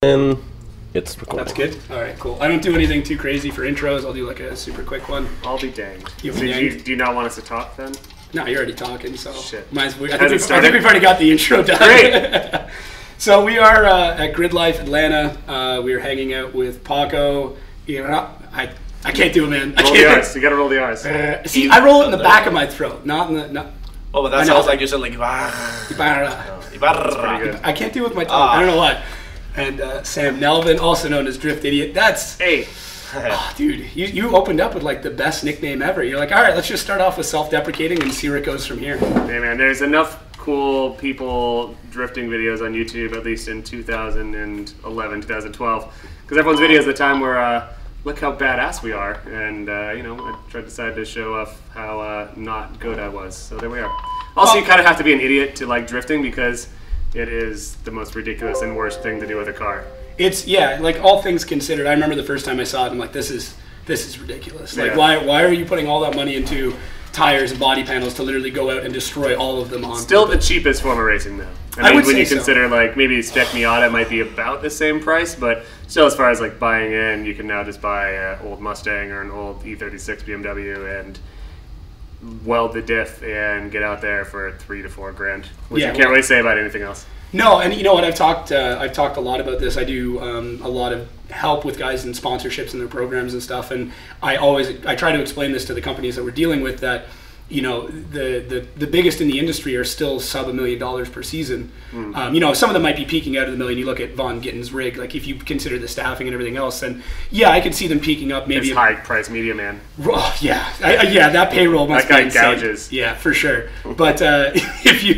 And it's recording. That's good. All right, cool. I don't do anything too crazy for intros. I'll do like a super quick one. I'll be danged. Do you not want us to talk then? No, you're already talking, so shit. I think we've already got the intro done. Great. So we are at Gridlife Atlanta. We are hanging out with Paco. I can't do it, man. Roll the R's. You gotta roll the R's. See, I roll it in the back of my throat, not in the. Not, Oh, but that sounds like you said like Ibarra. I can't do it with my tongue. I don't know why. And Sam Nelvin, also known as Drift Idiot. That's dude. You opened up with like the best nickname ever. You're like, all right, let's just start off with self-deprecating and see where it goes from here. Hey man, there's enough cool people drifting videos on YouTube, at least in 2011, 2012, because everyone's videos at the time were look how badass we are, and I decided to show off how not good I was. So there we are. Also, you kind of have to be an idiot to like drifting because it is the most ridiculous and worst thing to do with a car. It's like all things considered. I remember the first time I saw it, I'm like, this is ridiculous. Like, Yeah. why are you putting all that money into tires and body panels to literally go out and destroy all of them on? Still the cheapest form of racing though. I would when say you so. consider like maybe Spec Miata might be about the same price, but still as far as like buying in, you can now just buy an old Mustang or an old E36 BMW and weld the diff and get out there for $3,000 to $4,000, which you can't really say about anything else. No, and you know what? I've talked a lot about this. I do a lot of help with guys in sponsorships and their programs and stuff, and I try to explain this to the companies that we're dealing with that the biggest in the industry are still sub $1 million per season. Some of them might be peaking out of the million. You look at Von Gitten's rig, like if you consider the staffing and everything else, then I can see them peaking up maybe. It's high price media man. Oh, that payroll must be insane. That guy gouges. Yeah, for sure. But if you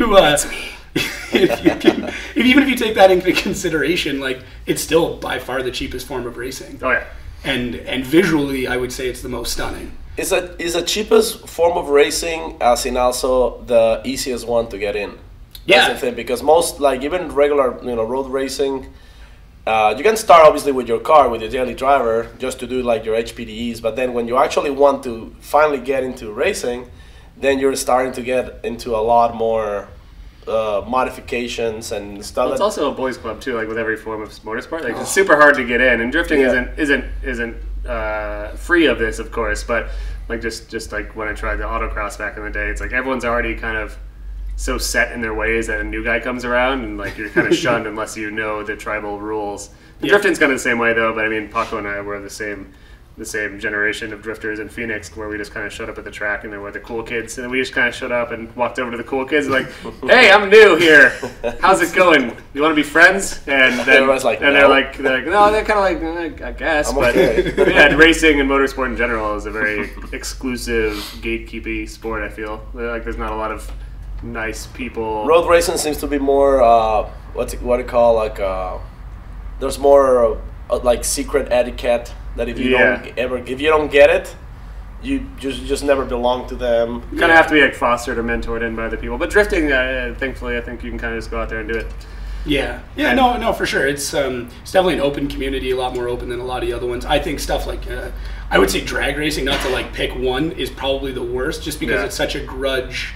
even if you take that into consideration, like it's still by far the cheapest form of racing. Oh yeah. And visually, I would say it's the most stunning. Is the cheapest form of racing, as in also the easiest one to get in. That's the thing, because most, like even regular road racing, you can start obviously with your car, with your daily driver, just to do like your HPDEs. But then when you actually want to finally get into racing, then you're starting to get into a lot more modifications and stuff. Well, it's also a boys' club too, like with every form of motorsport. Like it's super hard to get in, and drifting isn't free of this, of course. But like just like when I tried the autocross back in the day, it's like everyone's already kind of so set in their ways that a new guy comes around, and like you're kind of shunned unless you know the tribal rules. Drifting's kind of the same way though. But I mean, Paco and I were the same generation of drifters in Phoenix, where we just kind of showed up at the track and there were the cool kids, and we just kind of showed up and walked over to the cool kids like, hey, I'm new here, how's it going, you want to be friends? And then they're like no, they're kind of like I guess, but yeah, racing and motorsport in general is a very exclusive gatekeepy sport. I feel like there's not a lot of nice people. Road racing seems to be more what do you call, like there's more like secret etiquette. That if you don't get it, you just never belong to them. You kind of have to be like fostered or mentored in by other people. But drifting, thankfully, I think you can kind of just go out there and do it. No, for sure. It's definitely an open community, a lot more open than a lot of the other ones. I think stuff like I would say drag racing, not to like pick one, is probably the worst, just because it's such a grudge.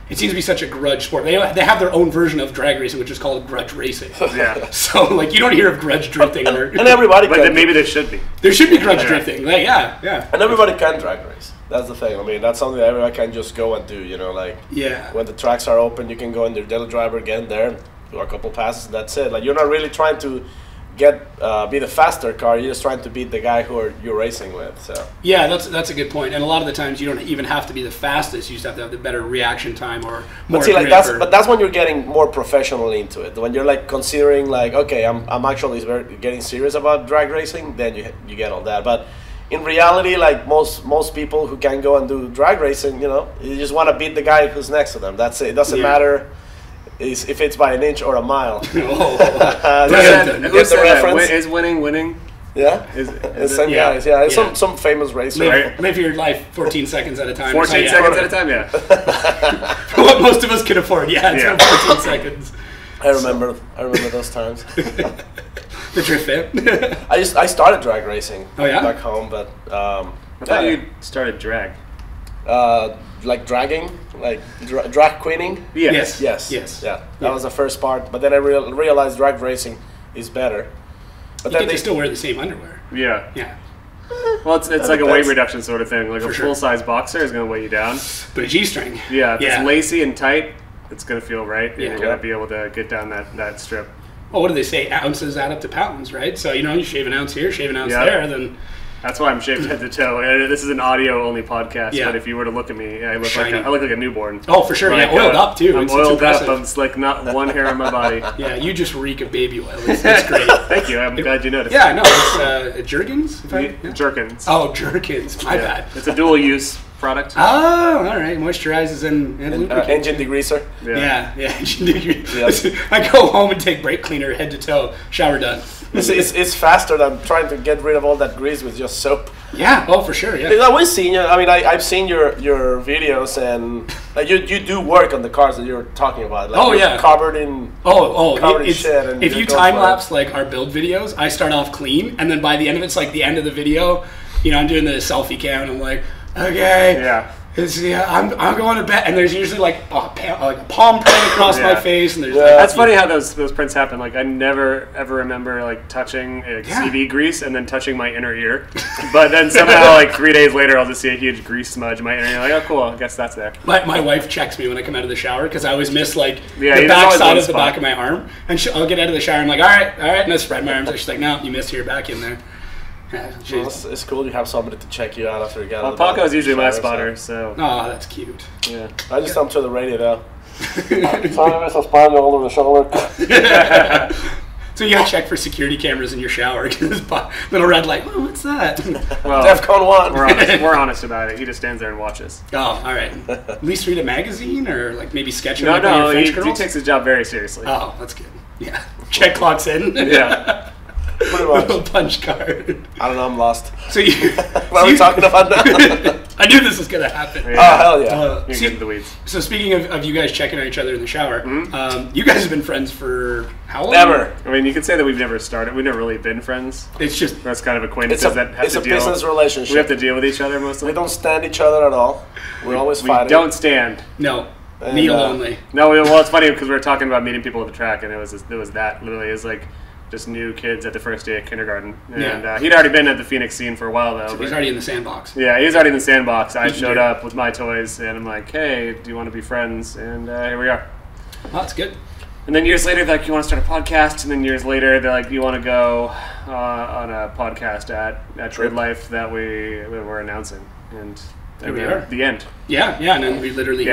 It seems to be such a grudge sport. They have their own version of drag racing, which is called grudge racing. Yeah. So like you don't hear of grudge drifting, and everybody. But maybe there should be. There should be grudge drifting. Like, yeah. And everybody can drag race. That's the thing. I mean, that's something that everyone can just go and do. When the tracks are open, you can go in your daily driver, get in there, do a couple passes, and that's it. Like you're not really trying to be the faster car. You're just trying to beat the guy you're racing with. So yeah, that's a good point. And a lot of the times you don't even have to be the fastest. You just have to have the better reaction time or more. But see, like that's when you're getting more professionally into it. When you're like considering like, okay, I'm actually getting serious about drag racing. Then you get all that. But in reality, like most people who can go and do drag racing, you just want to beat the guy who's next to them. That's it. It doesn't matter if it's by an inch or a mile. Who's the reference? Is winning? Yeah, the same guys. Yeah, it's some famous racer. Live your life 14 seconds at a time. 14 seconds at a time, yeah. For what most of us can afford, it's 14 seconds. I remember those times. The drift fan. I started drag racing back home, but I thought you started drag. Like dragging, like drag queening. Yes. Yeah, that was the first part. But then I realized drag racing is better. But you then get to still wear the same underwear. Yeah. Yeah. Well, it's like a weight reduction sort of thing. Like a sure. full-size boxer is going to weigh you down. But a G-string. Yeah, if it's lacy and tight, it's going to feel right. And Yeah. you're going to be able to get down that strip. Well, what do they say? Ounces add up to pounds, right? So, you shave an ounce here, shave an ounce there, then... That's why I'm shaved head to toe. This is an audio-only podcast, Yeah. but if you were to look at me, I look like a newborn. Oh, for sure. Like, yeah, oiled up, too. I'm It's oiled impressive. up. I'm like not one hair on my body. Yeah, you just reek of baby oil. It's great. Thank you. I'm glad you noticed. Yeah, no, it's Jergens? Jerkins. Oh, Jergens. My bad. It's a dual-use product. Oh, all right. Moisturizes and lubricates. Engine degreaser. Yeah. I go home and take brake cleaner head to toe. Shower done. It's faster than trying to get rid of all that grease with just soap. Yeah. Oh, for sure. Yeah. I've always seen you. I mean, I've seen your videos, and you do work on the cars that you're talking about. Like, you're covered in covered in shit. And if you time lapse like our build videos, I start off clean, and then by the end of it's like the end of the video, I'm doing the selfie cam, and I'm like, okay, I'm going to bed, and there's usually like a palm print across my face, and there's that's funny how those prints happen. Like I never ever remember like touching CV grease and then touching my inner ear, but then somehow like 3 days later I'll just see a huge grease smudge in my inner ear. Like, oh cool, I guess that's there. My wife checks me when I come out of the shower because I always miss like the there's back always side one of the spot. back of my arm, and I'll get out of the shower. I'm like, all right, and I spread my arms. And she's like, no, you missed here, back in there. Yeah, well, it's cool you have somebody to check you out after you get out of the Paco is usually my shower, spotter, so. Oh, that's cute. Yeah. I just come to the radio though. Sorry, Mr. Spaniel all over the shoulder. So you gotta check for security cameras in your shower because little red light. Oh, what's that? Well, DEFCON 1. We're honest about it. He just stands there and watches. Oh, all right. At least read a magazine or like maybe sketch No, your French he girls? takes his job very seriously. Oh, that's good. Yeah. Check clocks in. Yeah. Pretty much. Little punch card. I don't know, I'm lost. So you. What are we talking about now? I knew this was gonna happen. Yeah. Oh, hell yeah. You get into the weeds. So speaking of you guys checking on each other in the shower, you guys have been friends for how long? Never. I mean, you could say that we've never started. We've never really been friends. It's just That's kind of acquaintances that have It's to a deal. business relationship. We have to deal with each other mostly. We don't stand each other at all. We're always We fighting. don't stand. no. And, Meal only. No, well, it's funny because we were talking about meeting people at the track, and it was that literally is like just new kids at the first day of kindergarten. And he'd already been at the Phoenix scene for a while though. So he's already in the sandbox. Yeah, he was already in the sandbox. I showed up with my toys, and I'm like, "Hey, do you want to be friends?" And here we are. Oh, that's good. And then years later, they're like, "You want to start a podcast?" And then years later, they're like, "You want to go on a podcast at Gridlife that we're announcing?" And Here we are. The end. Yeah, and then we literally.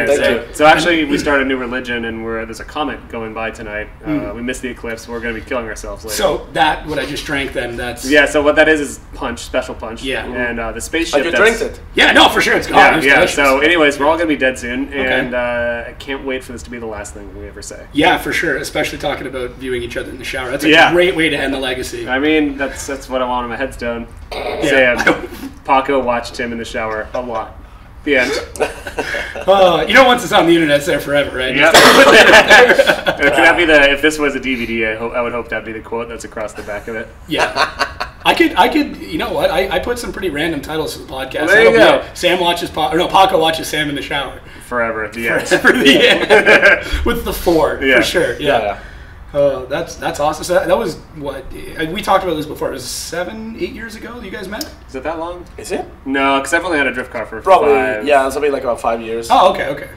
So actually, we started a new religion, and there's a comet going by tonight. We missed the eclipse. We're going to be killing ourselves later. So what I just drank then, that's... Yeah, so what that is punch, special punch. Yeah. And the spaceship. But you drank it. Yeah, no, for sure, it's gone. Yeah. Delicious. So anyways, we're all going to be dead soon, Okay. and I can't wait for this to be the last thing we ever say. Yeah, for sure, especially talking about viewing each other in the shower. That's a great way to end the legacy. I mean, that's what I want on my headstone. Yeah. Sam, Paco watched him in the shower a lot. The end. Once it's on the internet, it's there forever, right? Yep. Could that be if this was a DVD, I would hope that'd be the quote that's across the back of it. Yeah. I could, you know what? I put some pretty random titles to the podcast. Well, there you go. Sam watches Paco watches Sam in the shower. Forever at the end. For the end. With the 4, for sure. Yeah. That's awesome. So that was what we talked about this before. It was 7-8 years ago you guys met. Is it that long? Is it? No, because I've only had a drift car for Probably, 5. yeah, something like about 5 years. Oh, okay.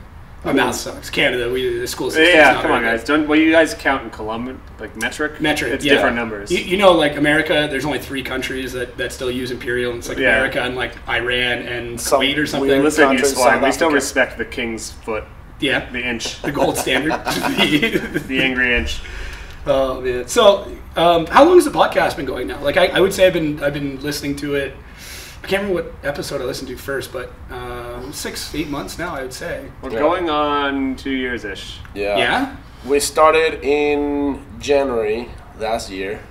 My math sucks. Canada, the school system. Yeah, come on, guys. You guys count in Columbia, like metric? Metric, It's different numbers. You know, like America, there's only 3 countries that still use imperial. And it's like America and like Iran and Kuwait or something. Listen, you swine. We still Africa. respect the king's foot. Yeah. The inch. The gold standard. The angry inch. Oh man! So, how long has the podcast been going now? Like, I would say I've been listening to it. I can't remember what episode I listened to first, but 6-8 months now, I would say. We're going on 2 years ish. Yeah. Yeah. We started in January last year,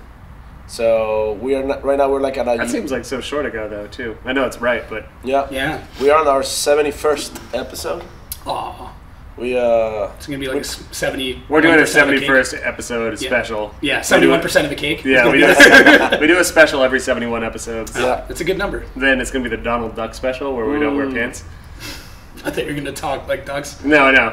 so we are right now. We're like at a. That seems like so short ago, though. Too. I know it's right, but Yeah. We are on our 71st episode. Aw. It's gonna be like a 70. we're doing a 71st episode special. Yeah, 71% of the cake. Yeah, we do a special every 71 episodes. Yeah. That's a good number. Then it's gonna be the Donald Duck special where we don't wear pants. I thought you were gonna talk like ducks. No. No.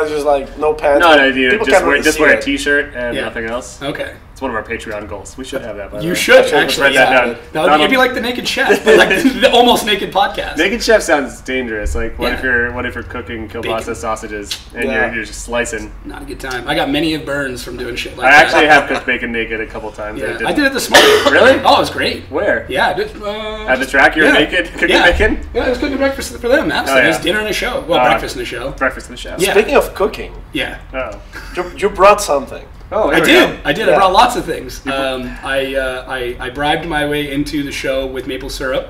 It's just like no pants. No, you People just can't wear really just see wear a it. t-shirt and nothing else. Okay. It's one of our Patreon goals. We should have that. By the You way. should actually. That down. It'd be like the Naked Chef, but like the almost naked podcast. Naked Chef sounds dangerous. Like, what if you're cooking kielbasa Bacon. sausages and you're just slicing? Not a good time. I got many of burns from doing shit like I that. actually have cooked bacon naked a couple times. Yeah. I did it this morning. Really? Oh, it was great. Where? Yeah. I did, At the track, you were naked cooking bacon? Yeah, I was cooking breakfast for them. Absolutely. It was dinner and a show. Well, breakfast and a show. Breakfast and a show. Yeah. Speaking of cooking, you brought something. Oh, I did. I brought lots of things. I bribed my way into the show with maple syrup.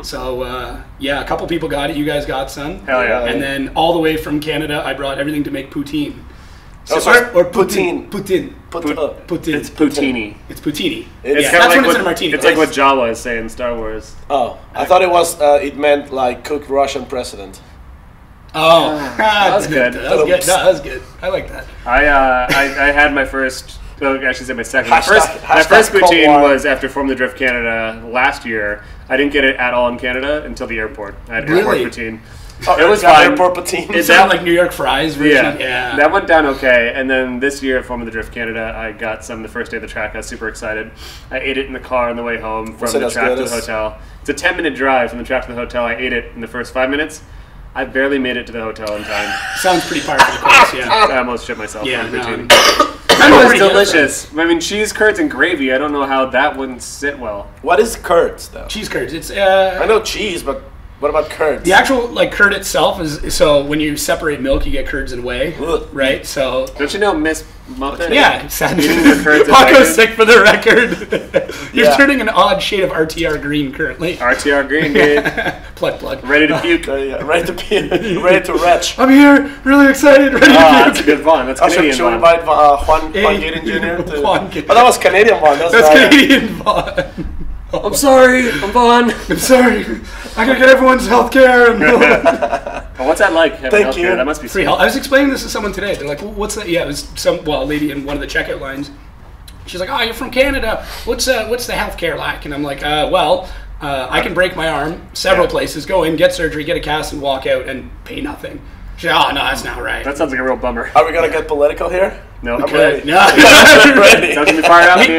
So a couple people got it. You guys got some. Hell yeah! And then all the way from Canada, I brought everything to make poutine. Or poutine. Poutine. Poutine. It's poutine. It's poutine. It's that's when it's in a martini. It's like what Jawa is saying in Star Wars. Oh, I thought it meant like cook Russian president. Oh, that was good. That was good. No, that was good. I like that. I had my first. I should say my second. My Hashtag first poutine Cold War. was after Formula Drift Canada last year. I didn't get it at all in Canada until the airport. I had airport poutine. Oh, it was fine. Airport poutine. It sounded like New York fries version. Yeah. That went down okay. And then this year at Formula Drift Canada, I got some the first day of the track. I was super excited. I ate it in the car on the way home from the track to the hotel. It's a 10-minute drive from the track to the hotel. I ate it in the first 5 minutes. I barely made it to the hotel in time. Sounds pretty par for the course, yeah. I almost shit myself. Yeah, on the poutine. It was delicious. I mean, cheese curds and gravy. I don't know how that wouldn't sit well. What is curds, though? Cheese curds. It's I know cheese, but what about curds? The actual curd itself is so when you separate milk, you get curds and whey, right? So don't you know Miss Muppet? Yeah, sadly. Paco's sick for the record. You're turning an odd shade of RTR green currently. RTR green, dude. Plug. Ready to puke. Ready to puke. Ready to retch. I'm here, really excited. Ready to puke. That's a good one. That's Canadian Should we invite Juan Gaten Jr. to... Oh, that was Canadian one. That's Canadian Vaughn. I'm sorry, I'm Vaughn. I'm sorry. I gotta get everyone's health care. What's that like? Thank you. That must be free health. I was explaining this to someone today. They're like, well, "What's that?" Yeah, it was a lady in one of the checkout lines. She's like, "Oh, you're from Canada. What's the health care like?" And I'm like, I can break my arm several places, go in, get surgery, get a cast, and walk out and pay nothing." She's like, "Oh no, that's not right." That sounds like a real bummer. Are we gonna get political here? No, I'm ready. No.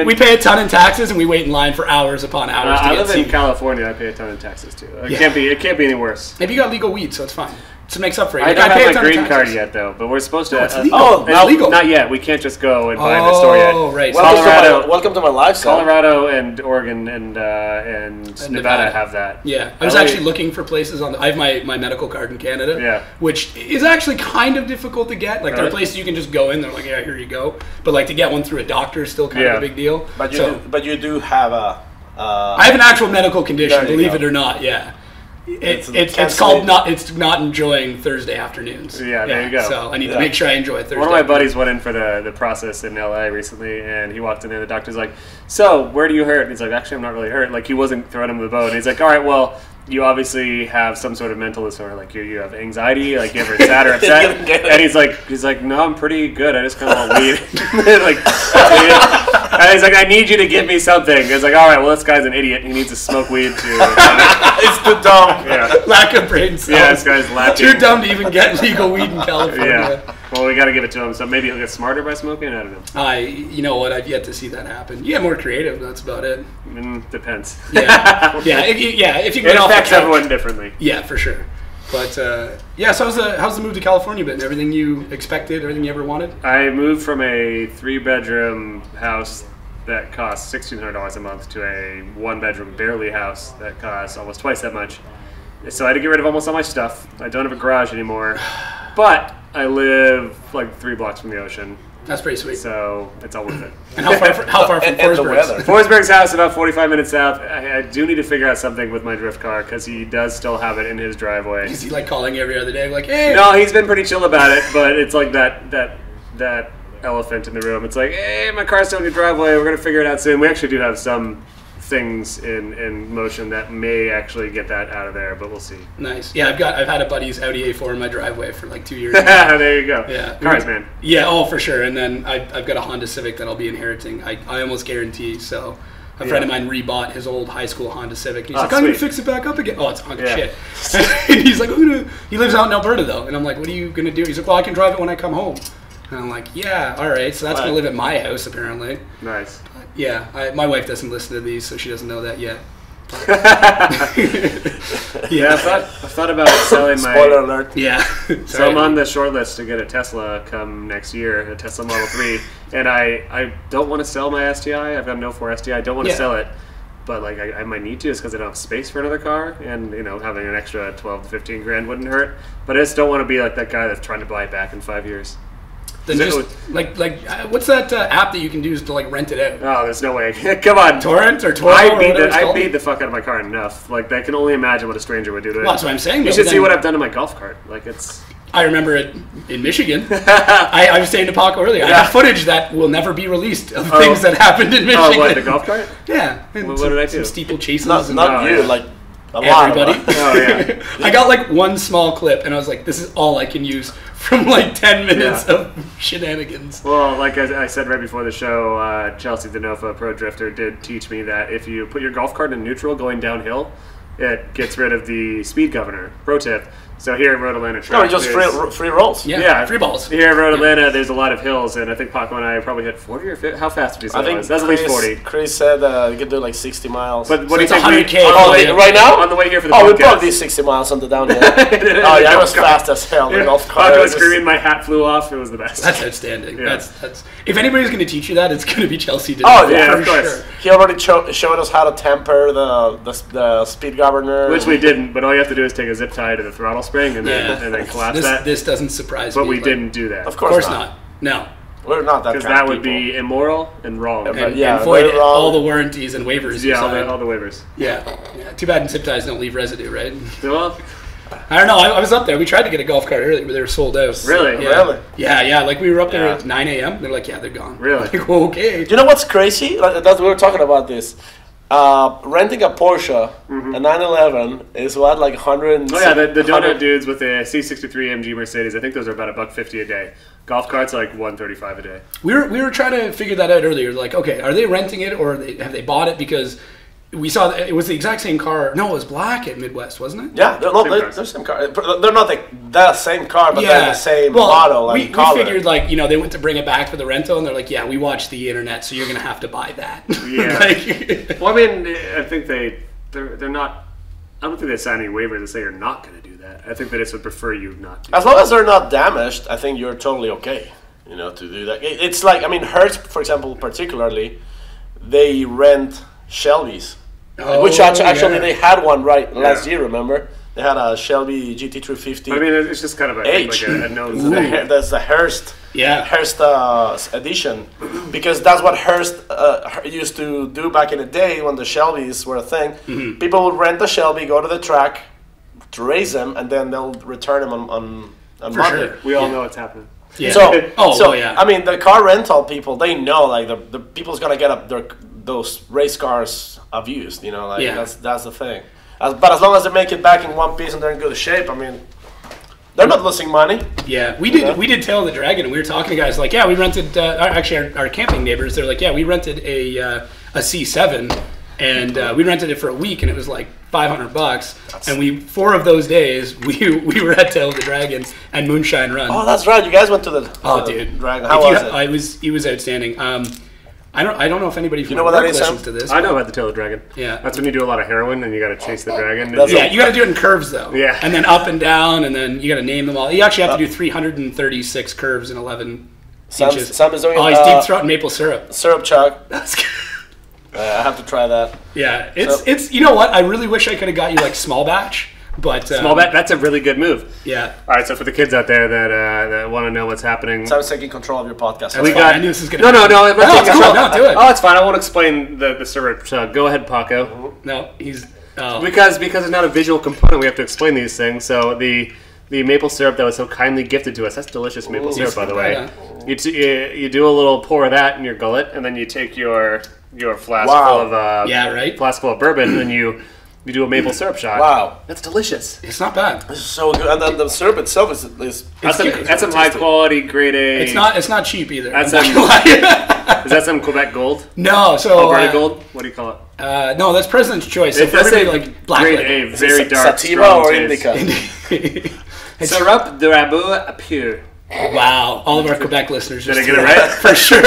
We pay a ton in taxes and we wait in line for hours upon hours. I live in California. I pay a ton of taxes too. It can't be any worse. Maybe you got legal weed, so it's fine. So it makes up for it. I don't have my green card yet, though. But we're supposed to. It's legal. It's legal. Not yet. We can't just go and buy in the store yet. Oh, right. Welcome to my lifestyle. Colorado and Oregon and Nevada have that. Yeah, I was actually looking for places I have my medical card in Canada. Yeah. Which is actually kind of difficult to get. Like there are places you can just go in. They're like, yeah, here you go. But like to get one through a doctor is still kind of a big deal. But you do have a. I have an actual medical condition, believe it or not. Yeah. It's called not enjoying Thursday afternoons. Yeah, there you go. So I need to make sure I enjoy Thursday. One of my buddies went in for the process in LA recently, and he walked in there. The doctor's like, "So, where do you hurt?" And he's like, "Actually, I'm not really hurt." Like he wasn't throwing him the bone. And he's like, "All right, well, you obviously have some sort of mental disorder. Like you have anxiety. Like you ever sad or upset?" And he's like, "No, I'm pretty good. I just kind of want weed." And he's like, "I need you to give me something." He's like, "All right, well, this guy's an idiot. He needs to smoke weed too." It's too dumb. Yeah. Lack of brain cells. Yeah, this guy's lacking. Too dumb to even get legal weed in California. Yeah. Well, we got to give it to him. So maybe he'll get smarter by smoking. I don't know. You know what? I've yet to see that happen. You get more creative. That's about it. Depends. Yeah. If you get it off affects the couch, everyone differently. Yeah, for sure. But so how's the move to California been? Everything you expected? Everything you ever wanted? I moved from a 3-bedroom house that costs $1,600 a month to a 1-bedroom barely house that costs almost twice that much. So I had to get rid of almost all my stuff. I don't have a garage anymore, but I live like 3 blocks from the ocean. That's pretty sweet. So it's all worth it. And how far from Forsberg's? Forsberg's house, about 45 minutes south. I do need to figure out something with my drift car because he does still have it in his driveway. Is he like calling every other day, like, hey? No, he's been pretty chill about it, but it's like that elephant in the room. It's like, hey, my car's still in your driveway. We're gonna figure it out soon. We actually do have some things in motion that may actually get that out of there, but we'll see. Nice. Yeah, I've had a buddy's Audi A4 in my driveway for like 2 years. There you go. Yeah, cars, man. Yeah, for sure. And then I've got a Honda Civic that I'll be inheriting. I almost guarantee. So a friend of mine rebought his old high school Honda Civic. And he's like, I'm gonna fix it back up again. Oh, it's hunk of shit. And he's like, he lives out in Alberta though, and I'm like, what are you gonna do? He's like, well, I can drive it when I come home. And I'm like, yeah, all right. So that's gonna live at my house apparently. Nice. Yeah, my wife doesn't listen to these, so she doesn't know that yet. Yeah, I thought about selling my... Spoiler alert. Yeah. So I'm on the short list to get a Tesla come next year, a Tesla Model 3, and I don't want to sell my STI. I've got an 04 STI. I don't want to sell it, but like I might need to, just because I don't have space for another car, and having an extra 12 to 15 grand wouldn't hurt. But I just don't want to be like that guy that's trying to buy it back in 5 years. Then just, what's that app that you can use to rent it out? Oh, there's no way. Come on. Torrent or Toro? I beat the fuck out of my car enough. Like, I can only imagine what a stranger would do to it. Well, that's what I'm saying. You should see what I've done to my golf cart. Like, it's... I remember it in Michigan. I was saying to Paco earlier, I have footage that will never be released of things that happened in Michigan. Oh, what, the golf cart? Yeah. What did I do? Some steeple chases. Not you, like... Everybody. Oh, yeah. I got one small clip, and I was like, this is all I can use from 10 minutes of shenanigans. Well, like I said right before the show, Chelsea Denofa, Pro Drifter, did teach me that if you put your golf cart in neutral going downhill, it gets rid of the speed governor. Pro tip. So here at Road Atlanta Track... No, just free rolls. Yeah, free balls. Here at Road Atlanta, there's a lot of hills, and I think Paco and I probably hit 40 or 50. How fast did you say I think it was? That's at least 40. Chris said you could do 60 miles. But what do you it's think? 100K. Right now? On the way here for the podcast. podcast. We probably did 60 miles on the downhill. I was fast as hell. The golf cart. Paco was screaming, my hat flew off. It was the best. That's outstanding. Yeah. That's if anybody's going to teach you that, it's going to be Chelsea. Oh, yeah, of course. Sure. He already showed us how to temper the speed governor. Which we didn't, but all you have to do is take a zip tie to the throttle spring and then collapse that. This doesn't surprise me. But we didn't do that. Of course not. No. We're not that. Because that would be immoral and wrong. And void all the warranties and waivers. Yeah, all the waivers. Yeah. Too bad zip ties don't leave residue, right? Well, I don't know. I was up there. We tried to get a golf cart earlier, but they were sold out. Really? Yeah. Really? Yeah. We were up there at 9 a.m. They're like, yeah, they're gone. Really? Like, well, okay. Do you know what's crazy? We were talking about this. Renting a Porsche, a 911, is what, 100? Oh yeah, the donut dudes with the C63 MG Mercedes. I think those are about $150 a day. Golf carts are $135 a day. We were trying to figure that out earlier. Like, okay, are they renting it or have they bought it? Because we saw that it was the exact same car. No, it was black at Midwest, wasn't it? Yeah, they're the same car. They're not the same car, but they're the same model. We figured they went to bring it back for the rental, and they're like, yeah, we watched the internet, so you're gonna have to buy that. Yeah. Well, I mean, I think they're not. I don't think they sign any waivers that say you're not going to do that. I think they just would prefer you not to. As long as they're not damaged, I think you're totally okay. To do that. It's Hertz, for example, particularly, they rent Shelbys. Which actually they had one last year, remember? They had a Shelby GT350. I mean, it's just kind of a known thing. That's the Hearst edition. Because that's what Hearst used to do back in the day when the Shelbys were a thing. Mm-hmm. People would rent a Shelby, go to the track to race them, and then they'll return them on Monday. Sure. We all know what's happening. Yeah. I mean, the car rental people, they know the people's gonna get up those race cars abused. That's the thing. But as long as they make it back in one piece and they're in good shape, I mean, they're not losing money. Yeah, we did Tail of the Dragon, and we were talking to guys like, yeah, we rented. Actually, our camping neighbors, they're like, yeah, we rented a C7, and we rented it for a week, and it was $500. And 4 of those days we were at Tail of the Dragon and Moonshine Run. Oh, that's right. You guys went to the Dragon. How was it? It was outstanding. I don't know if anybody from work listens to this. I know about the Tail of the Dragon. Yeah. That's when you do a lot of heroin and you got to chase the dragon. You got to do it in curves, though. Yeah. And then up and down, and then you got to name them all. You actually have to do 336 curves in 11 inches. Sam is doing he's deep throat maple syrup. Syrup chuck. That's good. I have to try that. Yeah. It's you know what? I really wish I could have got you small batch. But small bet, that's a really good move. Yeah. All right, so for the kids out there that want to know what's happening, so I was taking control of your podcast. I knew this was gonna. No, I'm not taking control. No, do it. Oh, it's fine. I won't explain the syrup. Go ahead, Paco. No, he's because it's not a visual component. We have to explain these things. So the maple syrup that was so kindly gifted to us. That's delicious maple syrup, by the way. You do a little pour of that in your gullet, and then you take your flask full of flask full of bourbon, and you do a maple syrup shot. Wow, that's delicious. It's not bad. This is so good, and then the syrup itself is that's some high quality grade A. It's not cheap either. Is that some Quebec Gold? No, so Alberta Gold. What do you call it? No, that's President's Choice. So for everybody black grade A, very dark, sativa or indica. Syrup de Rabu pure. Wow, all of our Quebec listeners Did just I get it right? for sure.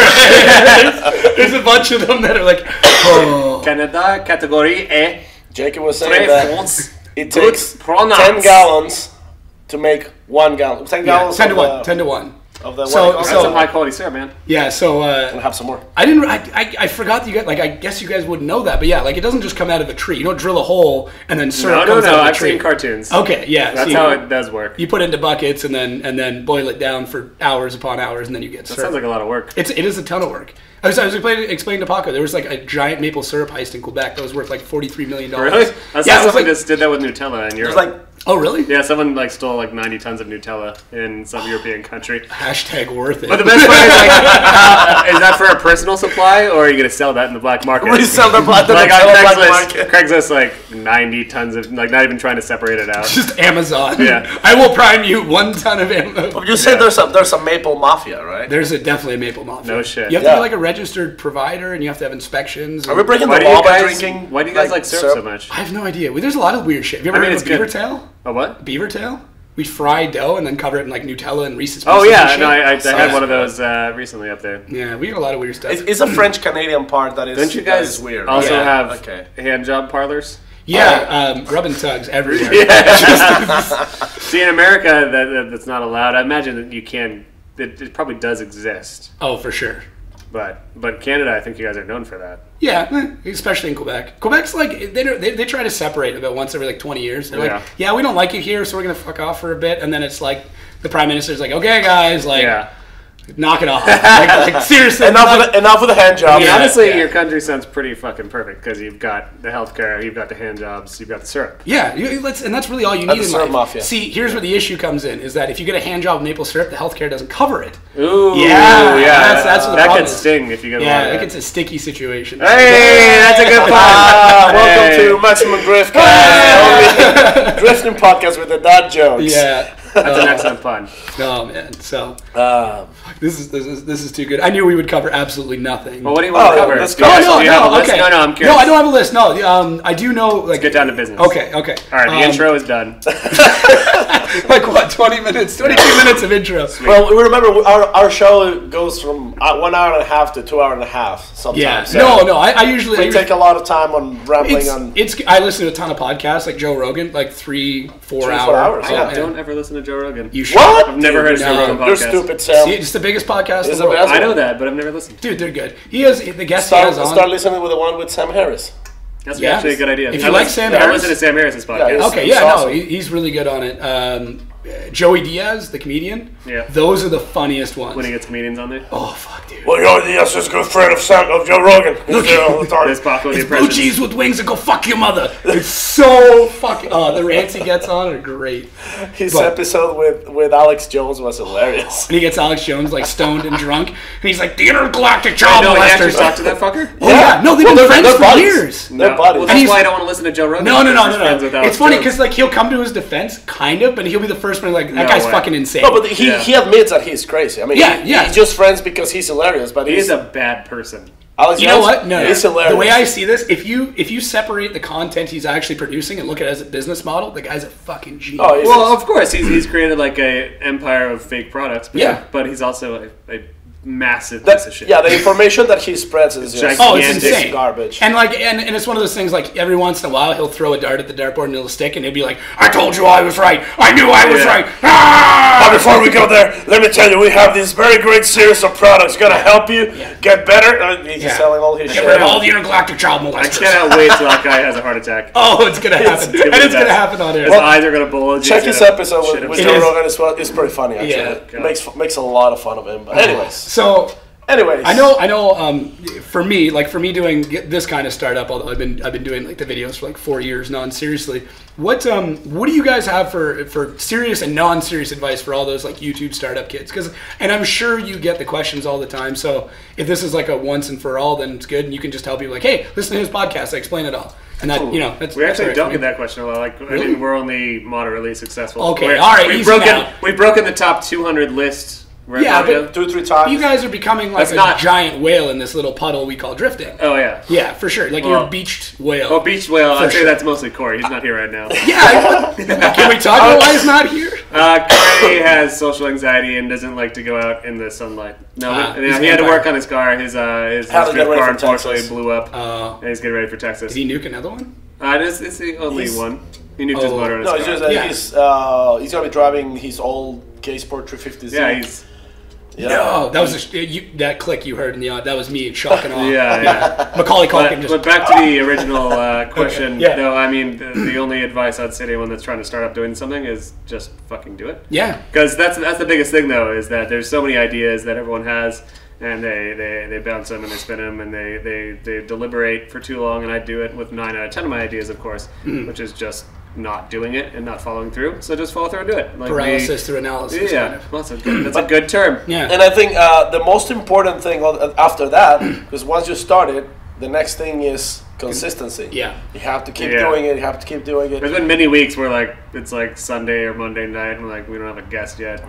There's a bunch of them that are like, oh. Canada, category A. Jacob was saying that France. it takes Good 10 gallons to make 1 gallon. 10 gallons. 10 to 1. 10 to 1. Of the That's some high quality syrup, man. Yeah, so I'll have some more. I forgot that you guys, like, I guess you guys wouldn't know that, but yeah, like, it doesn't just come out of a tree. You don't drill a hole and then syrup comes out of the I've tree. seen cartoons. Okay, yeah. That's how it does work. You put it into buckets and then boil it down for hours upon hours, and then you get syrup. That sounds like a lot of work. It is a ton of work. I was explaining to Paco, there was like a giant maple syrup heist in Quebec that was worth like $43 million. Really? I saw someone just did that with Nutella in Europe. It was like, oh, really? Yeah, someone like stole like 90 tons of Nutella in some European country. Hashtag worth it. But the best part is like, is that for a personal supply, or are you going to sell that in the black market? we sell the black like on black Craigslist, market. Craigslist, like 90 tons of, like not even trying to separate it out. Just Amazon. Yeah. I will prime you 1 ton of Amazon. You said there's a maple mafia, right? There's definitely a maple mafia. No shit. You have to be like a registered provider, and you have to have inspections. Are we breaking the Why do law you by guys, drinking? why do you guys like syrup so much? I have no idea. There's a lot of weird shit. Have you ever heard it's of beaver good. tail? A what? Beaver tail? We fry dough and then cover it in like Nutella and Reese's Pieces. Oh yeah, and shit. no, I had one of those recently up there. Yeah, we get a lot of weird stuff. It's a French-Canadian part that is, Don't you that guys is weird. also Yeah. have Okay. hand job parlors? Yeah, rub and tugs everywhere. See, in America, that's not allowed. I imagine that you can. It probably does exist, Oh, for sure. but Canada, I think you guys are known for that. Yeah, especially in Quebec. Quebec's like they try to separate about once every like 20 years. They're like, yeah, we don't like it here, so we're gonna fuck off for a bit, and then it's like the prime minister's like, okay, guys, like. Yeah. Knock it off. Like, seriously. enough with the hand job. I mean, honestly, your country sounds pretty fucking perfect because you've got the healthcare, you've got the hand jobs, you've got the syrup. Yeah, and that's really all you need in syrup life. mafia. See, here's where the issue comes in: is that if you get a hand job of maple syrup, the healthcare doesn't cover it. Ooh, yeah. That's what the that problem could is. sting if you get a lot of Yeah, that. it gets a sticky situation. Hey, that's a good point. Welcome to Maximum Driftcast, only drifting podcast with the dad jokes. Yeah. That's an excellent pun. Oh man, so this is too good. I knew we would cover absolutely nothing. Well, what do you want to cover? let's Do go. you have a list? Okay. No, I'm curious. No, I don't have a list. No, I do know. Like, Let's get down to business. Okay. All right, the intro is done. Like what? 20 minutes? 22 minutes of intro. Well, we remember our show goes from 1 hour and a half to 2 hours and a half sometimes. Yeah. So No. I usually we take a lot of time on rambling on. I listen to a ton of podcasts like Joe Rogan, like 3-4 hours, yeah. man. Don't ever listen to Joe Rogan. You should. What? I've never heard a Joe No. Rogan podcast. You're stupid, Sam. See, it's the biggest podcast in It's the the world. best I know that, but I've never listened. Dude, they're good. He has the guest he has on. Start listening with the one with Sam Harris. That's Yeah. actually a good idea. If you like Sam Harris- I listen to Sam Harris's podcast. Yeah, Okay, It's yeah, awesome. no, he's really good on it. Joey Diaz, the comedian. Yeah. Those are the funniest ones. When he gets comedians on there. Oh fuck, dude. Well, Diaz is a good friend of Joe Rogan. He's there all the time. There's Paco the It's blue impressions. cheese with wings and go fuck your mother. It's so fucking. Oh, the rants he gets on are great. His But- episode with Alex Jones was hilarious. And he gets Alex Jones like stoned and drunk, and he's like, "The intergalactic child No, he actually molesters." talked to that fucker? Oh yeah, no, they've been friends for buddies. years. They're No. buddies. Well, And that's he's- why I don't want to listen to Joe Rogan. No. because he's friends with Alex It's funny Jones. because like he'll come to his defense, kind of, but he'll be the first one like that No guy's way. fucking insane. No, but he Yeah. admits that he's crazy. I mean, Yeah, yeah. he's just friends because he's hilarious. But He he's is a bad person. Alex You know Jones, what? No, he's hilarious. the way I see this, if you separate the content he's actually producing and look at it as a business model, the guy's a fucking genius. Oh, he's Well, of course, he's created like a empire of fake products. But Yeah. But he's also a massive piece of shit. yeah, the information that he spreads is just Gigantic. Oh, it's insane. garbage. And like, and it's one of those things like every once in a while he'll throw a dart at the dartboard and it'll stick, and he'll be like, "I told you I was right. I knew I was Yeah. right." Ah! But before we go there, let me tell you, we have this very great series of products gonna help you get better. He's just selling all his Get shit. rid of all the intergalactic child I molesters. cannot wait till that guy has a heart attack. Oh, it's gonna happen, gonna and be it's gonna nuts. happen on air. His eyes are gonna bulge. Check He's his gonna episode shit with himself. Joe Rogan as well. It's pretty funny, actually. Yeah. It makes a lot of fun of him. But anyways, So anyways, I know. For me doing this kind of startup, although I've been doing like the videos for like 4 years non-seriously. What do you guys have for serious and non-serious advice for all those like YouTube startup kids? And I'm sure you get the questions all the time. So if this is like a once and for all, then it's good, and you can just tell people like, "Hey, listen to his podcast. I explain it all." And that that's We actually that's don't right get that question a lot. Like, I Really? mean, we're only moderately successful. Okay, all right, easy now. We've broken the top 200 list. Right Yeah, now, but 2-3 times. You guys are becoming like That's a not- giant whale in this little puddle we call drifting. Oh yeah. Yeah, for sure. Like you're a beached whale. Oh, beach whale. I'd say sure. that's mostly Corey. He's not here right now. Yeah. Can we talk about why he's not here? Corey has social anxiety and doesn't like to go out in the sunlight. No, he had to work on his car. His drift car unfortunately blew up. And he's getting ready for Texas. Did he nuke another one? It's the only one. He nuked his motor on his car. He's going to be driving his old K-Sport 350Z. Yeah, No, that was that click you heard in the that was me shock and awe. Yeah. Macaulay Culkin. But back to the original question. Okay. No, I mean the only advice I'd say to anyone that's trying to start up doing something is just fucking do it. Yeah. Because that's the biggest thing though, is that there's so many ideas that everyone has, and they bounce them and they spin them and they deliberate for too long, and I do it with 9 out of 10 of my ideas, of course, which is just not doing it and not following through. So just follow through and do it. Like paralysis through analysis. Yeah, well, that's a good term. Yeah. And I think the most important thing after that, because once you start it, the next thing is consistency. Yeah. You have to keep doing it. You have to keep doing it. There's been many weeks where it's Sunday or Monday night and we don't have a guest yet.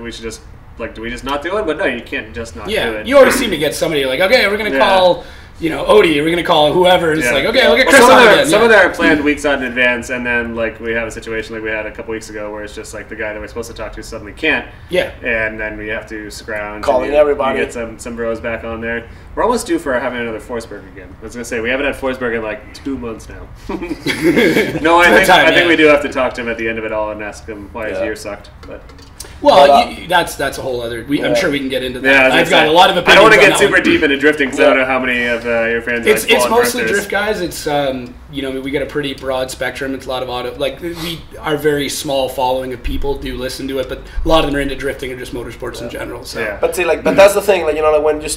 We should just do we just not do it? But no, you can't just not do it. You always seem to get somebody okay, we're going to call Odie, we're going to call whoever. It's okay, we'll get Chris on again. Some of them are planned weeks out in advance, and then we have a situation like we had a couple weeks ago where it's just the guy that we're supposed to talk to suddenly can't. Yeah. And then we have to scrounge. Calling everybody. You get some bros back on there. We're almost due for having another Forsberg again. I was going to say, we haven't had Forsberg in 2 months now. No, I think we do have to talk to him at the end of it all and ask him why his year sucked. But... Well, that's a whole other. I'm sure we can get into that. Yeah, I've got a lot of opinions. I don't want to get super deep into drifting because I don't know how many of your fans. It's mostly drift guys. It's we get a pretty broad spectrum. It's a lot of auto. Our very small following of people do listen to it, but a lot of them are into drifting and just motorsports in general. So. Yeah. But see, but that's the thing. When you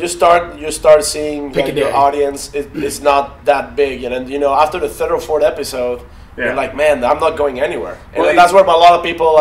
start seeing your audience. It's not that big, and then after the third or fourth episode. Yeah. You're like, man, I'm not going anywhere, and that's where a lot of people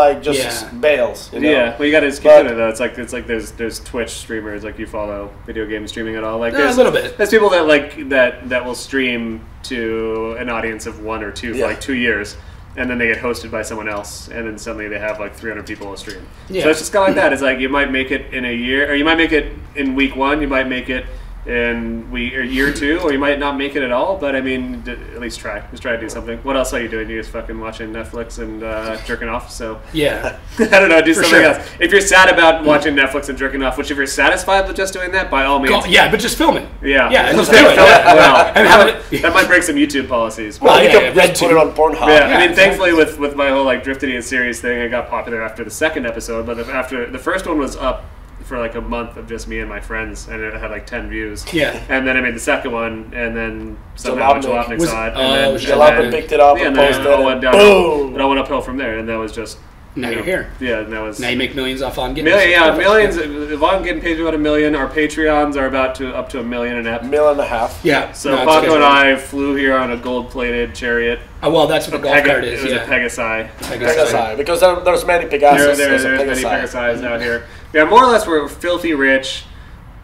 bails. Yeah, well, you got to keep doing it though. It's like there's Twitch streamers you follow video game streaming at all. A little bit. There's people that will stream to an audience of 1 or 2 for 2 years, and then they get hosted by someone else, and then suddenly they have 300 people on stream. Yeah. So it's just kind of like that. It's you might make it in a year, or you might make it in week 1. You might make it in year 2, or you might not make it at all, but I mean, at least try. Just try to do something. What else are you doing? You're just fucking watching Netflix and jerking off, so... Yeah. I don't know, do something else. If you're sad about watching Netflix and jerking off, which if you're satisfied with just doing that, by all means... but just film it. Yeah. Yeah, and just do it. That might break some YouTube policies. Well, you can just put it on Pornhub. Yeah, I mean, thankfully with my whole Drift Idiot series thing, I got popular after the second episode, but after the first one was up for a month of just me and my friends, and it had 10 views. Yeah. And then I made the second one, and then somehow Jalopnik saw it. And then Jalopnik picked it up and posted it. Went down. Boom! It all went uphill from there, and that was just... Now you're here. Yeah, and that was... Now you make millions off on getting... Millions. If I'm getting paid about $1 million, our Patreons are up to $1.5 million. $1.5 million. Yeah. So Paco and I flew here on a gold-plated chariot. Oh, well, that's what the golf cart is. It was a Pegasi. Pegasi, because there's many Pegasus. There's many Pegasis out here. Yeah, more or less we're filthy rich,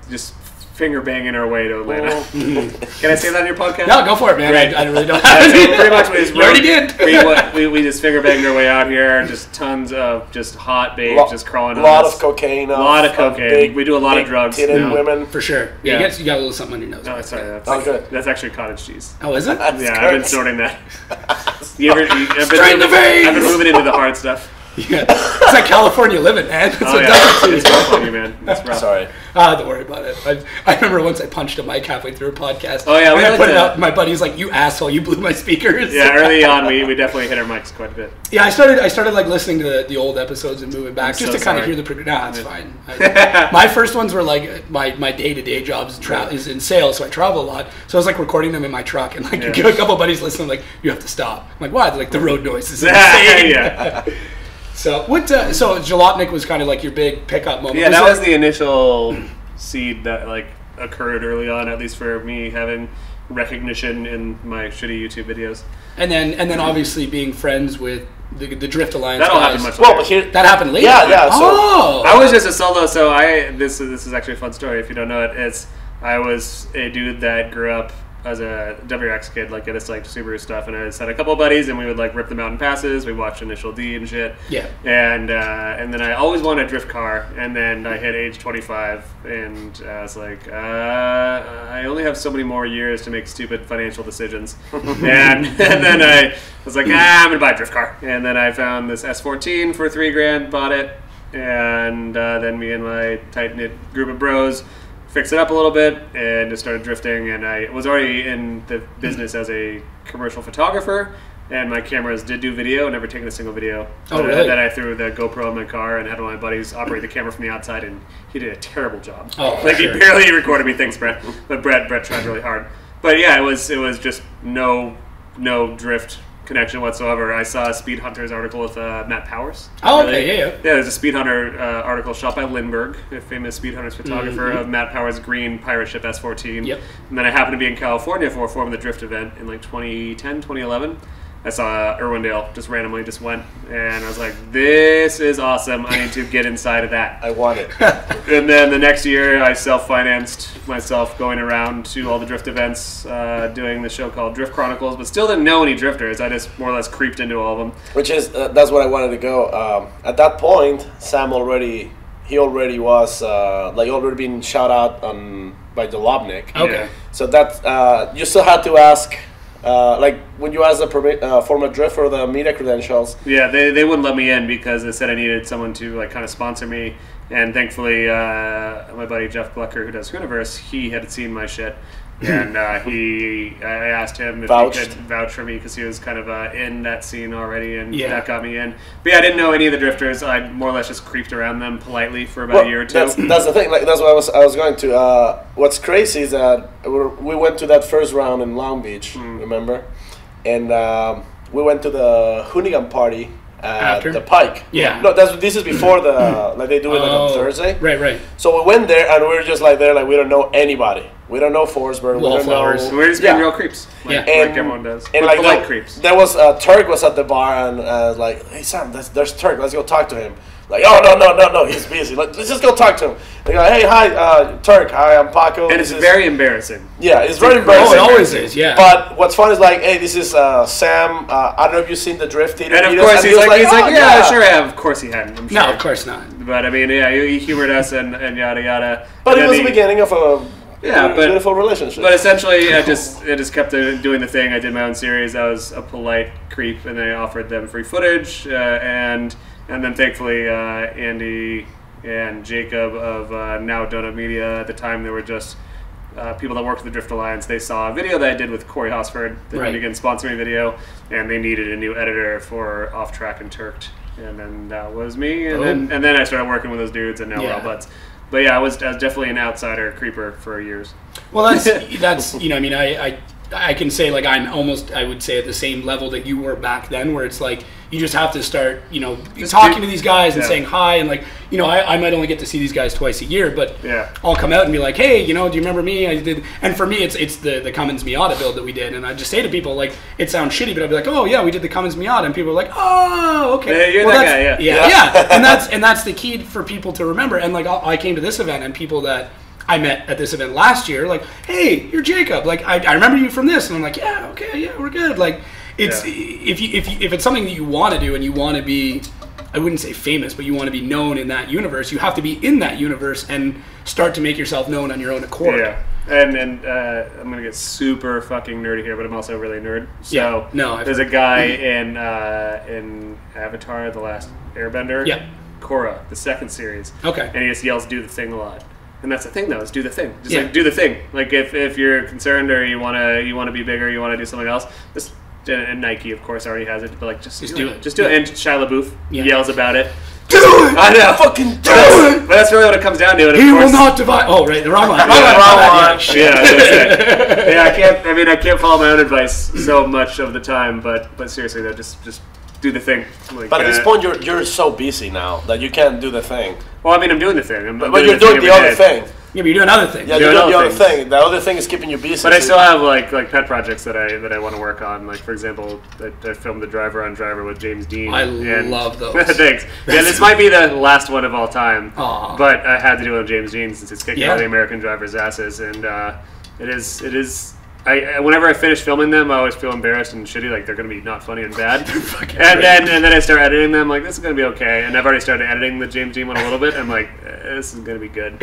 just finger banging our way to Atlanta. Can I say that on your podcast? No, go for it, man. I really don't. So pretty much we just already did. We just finger banged our way out here. Just tons of just hot babes just crawling on us. A lot of cocaine. A lot of cocaine. We do a lot of drugs. Women. For sure. Yeah. You got a little something on your nose. Oh, sorry. That's actually cottage cheese. Oh, is it? Yeah, I've been snorting that. I've been moving into the hard stuff. Yeah, it's like California living, man. That's what does it to you. It's rough on you, man. It's rough. Sorry. Don't worry about it. I remember once I punched a mic halfway through a podcast. Oh yeah, I put it out. My buddy's like, "You asshole! You blew my speakers." Yeah, early on we definitely hit our mics quite a bit. Yeah, I started listening to the old episodes and moving back just to kind of hear the. Nah, it's fine. My first ones were my day-to-day jobs is in sales, so I travel a lot. So I was recording them in my truck, and a couple of buddies listening, you have to stop. I'm like, why? They're the road noise is insane. Yeah. So so Jalopnik was kind of your big pickup moment. Yeah, that was the initial seed that occurred early on, at least for me having recognition in my shitty YouTube videos. And then obviously being friends with the Drift Alliance. That'll happen much later. That happened later. Yeah. So I was just a solo. So this is actually a fun story if you don't know it. I was a dude that grew up WRX kid, like get us like Subaru stuff, and I just had a couple of buddies, and we would like rip the mountain passes. We watched Initial D and shit. Yeah. And then I always wanted a drift car, and then I hit age 25, and I was like, I only have so many more years to make stupid financial decisions, and then I was like, I'm gonna buy a drift car, and then I found this S14 for $3,000, bought it, and then me and my tight knit group of bros fixed it up a little bit and just started drifting, and I was already in the business as a commercial photographer, and my cameras did do video, never taken a single video. Oh, really? Then I threw the GoPro in my car and had one of my buddies operate the camera from the outside, and he did a terrible job. Oh, like sure. He barely recorded me, thanks Brett. But Brett tried really hard. But yeah, it was just no drift connection whatsoever. I saw a Speed Hunters article with Matt Powers. Oh, okay, yeah. Yeah, there's a Speed Hunter article shot by Lindbergh, a famous Speed Hunters photographer, of Matt Powers' green pirate ship S14. Yep. And then I happened to be in California for a Formula Drift event in like 2010, 2011. I saw Irwindale, just randomly just went, and I was like, this is awesome. I need to get inside of that. I want it. And then the next year, I self-financed myself going around to all the drift events, doing the show called Drift Chronicles, but still didn't know any drifters. I just more or less creeped into all of them. Which is, that's what I wanted to go. At that point, Sam already was, already been shout out by Dolobnik. Okay. Yeah. So that, you still had to ask, when you asked the permit, Formula Drift for the media credentials. Yeah, they wouldn't let me in because they said I needed someone to like kind of sponsor me, and thankfully my buddy Jeff Glucker, who does Hooniverse, he had seen my shit, and I asked him if he could vouch for me because he was kind of in that scene already, and that got me in. But yeah, I didn't know any of the drifters. I more or less just creeped around them politely for about a year or two. That's the thing. Like that's what I was going to. What's crazy is that we went to that first round in Long Beach, remember, and we went to the Hoonigan party. After? The Pike. Yeah. No, this is before the they do it on Thursday. Right. So we went there and we were just like there, like we don't know anybody. We don't know Forsberg. Wallflowers. We're just being real creeps. Like everyone does. And like polite creeps. There was Turk was at the bar and like, hey Sam, there's Turk. Let's go talk to him. Like, oh no, he's busy. Let's just go talk to him. They go, hey, hi, Turk. Hi, I'm Paco. And it's very embarrassing. Yeah, it's very embarrassing. Oh, it always is. Yeah. But what's fun is like, hey, this is Sam. I don't know if you've seen the Drift. And of course he's like, yeah, sure I have. Of course he hadn't. I'm sure. No, of course not. But I mean, yeah, he humored us and yada yada. But it was the beginning of a beautiful relationship. But essentially, I just kept doing the thing. I did my own series. I was a polite creep, and I offered them free footage, and then thankfully Andy and Jacob of Now Donut Media, at the time they were just people that worked with the Drift Alliance. They saw a video that I did with Corey Hosford, the Hoonigan sponsor me video, and they needed a new editor for Off Track and Turked. And then that was me, and then I started working with those dudes, and now we're all buds. But yeah, I was definitely an outsider creeper for years. Well, that's I mean, I can say like I'm almost, I would say, at the same level that you were back then, where it's like you just have to start, talking to these guys and saying hi, and like, I might only get to see these guys twice a year, but I'll come out and be like, hey, do you remember me? I did, and for me, it's the Cummins Miata build that we did, and I just say to people like, it sounds shitty, but I'd be like, oh yeah, we did the Cummins Miata, and people are like, oh, okay, you're that guy, yeah, and that's the key for people to remember, and like I came to this event, and people that I met at this event last year, like, hey, you're Jacob. Like, I remember you from this, and I'm like, yeah, okay, yeah, we're good. Like, it's if it's something that you want to do and you want to be, I wouldn't say famous, but you want to be known in that universe, you have to be in that universe and start to make yourself known on your own accord. Yeah, and I'm gonna get super fucking nerdy here, but I'm also really a nerd. So there's a guy in Avatar: The Last Airbender. Yeah. Korra, the second series. Okay. And he just yells, "Do the thing" a lot. And that's the thing, though, is do the thing. Just like do the thing. Like if you're concerned or you wanna be bigger, you wanna do something else. Just and Nike, of course, already has it. But like just do it. Just do it. And Shia LaBeouf yells about it. Do it! I know. Fucking do it! But that's really what it comes down to. And he will not divide. Oh, right, the wrong one. I can't follow my own advice so much of the time. But seriously, though, just do the thing. Like, but at this point, you're so busy now that you can't do the thing. Well, I mean, I'm doing the thing. But you're doing the other thing. Yeah, but you're doing other things. Yeah, you're doing the other thing. The other thing is keeping you busy. But I still have like pet projects that I want to work on. Like, for example, I filmed the Driver on Driver with James Dean. I love those. Thanks. Yeah, this might be the last one of all time. Aww. But I had to do it with James Dean since it's kicking all the American drivers' asses, and it is whenever I finish filming them, I always feel embarrassed and shitty, like they're gonna be not funny and bad. and then I start editing them, like this is gonna be okay. And I've already started editing the James Dean one a little bit. I'm like, this is gonna be good.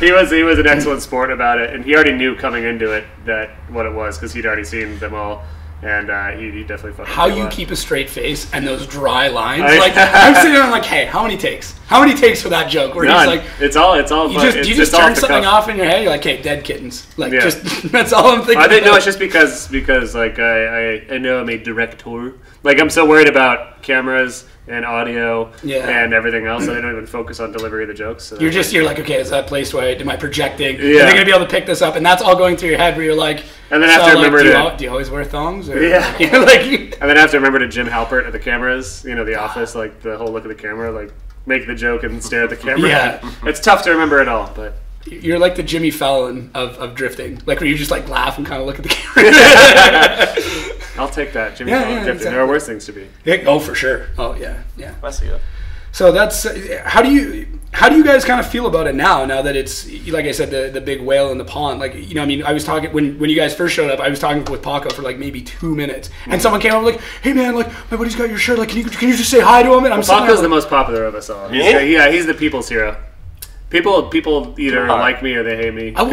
He was an excellent sport about it, and he already knew coming into it that what it was because he'd already seen them all. And he definitely fucking. How you keep a straight face and those dry lines? Like I'm sitting there, I'm like, hey, how many takes? How many takes for that joke? Where he's like, it's all. You just turn something off in your head. You're like, hey, dead kittens. Like, just that's all I'm thinking. I didn't know. It's just because like I know I'm a director. Like I'm so worried about cameras and audio and everything else that I don't even focus on delivery of the jokes. So you're like, okay, is that placed right? Am I projecting? Yeah. Are they gonna be able to pick this up? And that's all going through your head where you're like, and then I have to remember do you always wear thongs? Or, yeah. You know, like, and then I have to remember to Jim Halpert at the cameras. You know, The Office, like the whole look at the camera, like make the joke and stare at the camera. Yeah. It's tough to remember it all, but. You're like the Jimmy Fallon of drifting, like where you just like laugh and kind of look at the camera. I'll take that, Jimmy Fallon drifting. Exactly. There are worse things to be. Oh, for sure. Oh, yeah. That's good. So that's how do you guys kind of feel about it now that it's, like I said, the big whale in the pond? Like, you know, I mean, I was talking when you guys first showed up, I was talking with Paco for like maybe 2 minutes, and someone came over like, hey man, like my buddy's got your shirt, like can you just say hi to him? And I'm Paco's the most popular of us all. He's the people's hero. People either like me or they hate me. But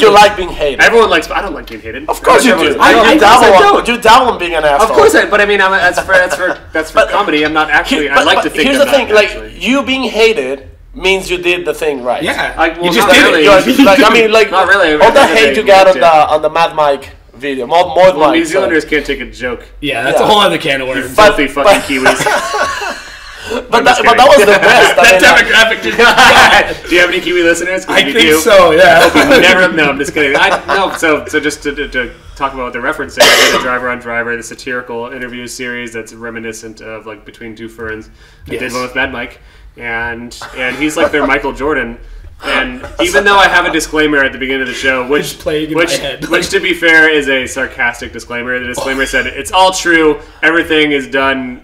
you like being hated. Everyone likes. I don't like being hated. Of course you do. You dabble in being an asshole. Of course, but I mean, that's for comedy. I'm not actually. I like to think. Here's the thing: like you being hated means you did the thing right. Yeah, you just did it. Not really. All the hate you got on the Mad Mike video, more than Mike. New Zealanders can't take a joke. Yeah, that's a whole other can of worms. Filthy fucking Kiwis. But that was the best. That demographic did not. Do you have any Kiwi listeners? I think so, yeah. No, I'm just kidding. So just to talk about what they're referencing, I did a Driver on Driver, the satirical interview series that's reminiscent of like Between Two Ferns. I did one with Mad Mike, and he's like their Michael Jordan. And even though I have a disclaimer at the beginning of the show, which to be fair is a sarcastic disclaimer, the disclaimer said it's all true, everything is done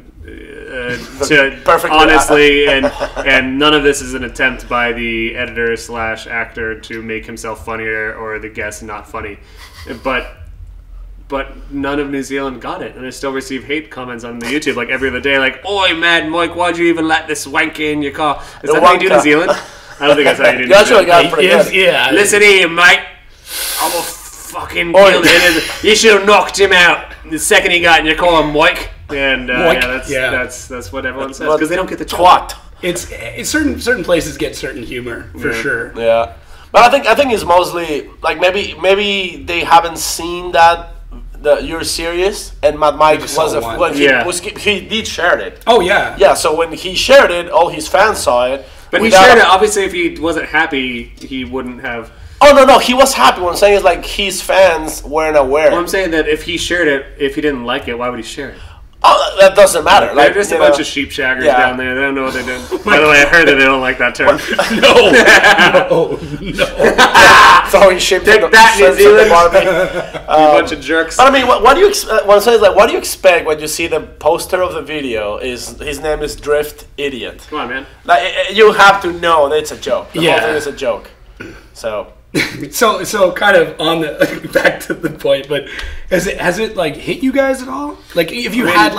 honestly, and none of this is an attempt by the editor / actor to make himself funnier or the guest not funny, but none of New Zealand got it, and I still receive hate comments on the YouTube like every other day, like, "Oi, Mad Mike, why'd you even let this wanky in your car?" Is that how you do New Zealand? I don't think that's how you do New Zealand. Yeah. Listen here, mate. I'm a fucking kill it. You should have knocked him out the second he got in your car, Mike. And that's what everyone says because they don't get the twat. It's certain places get certain humor for sure. Yeah, but I think it's mostly like maybe they haven't seen that you're serious, and Mad Mike he did share it. Oh yeah. Yeah. So when he shared it, all his fans saw it. But he shared it. Obviously, if he wasn't happy, he wouldn't have. Oh no, he was happy. What I'm saying is like his fans weren't aware. Well, I'm saying that if he shared it, if he didn't like it, why would he share it? Oh, that doesn't matter. They're just a bunch of sheep shaggers down there. They don't know what they're doing. By the way, I heard that they don't like that term. No. Throwing sheep. Take that, New Zealand. You bunch of jerks. But I mean, what do you what do you expect when you see the poster of the video? His name is Drift Idiot. Come on, man. Like you have to know that it's a joke. The whole thing is a joke. So. So kind of on the back to the point, but has it like hit you guys at all? Like have you had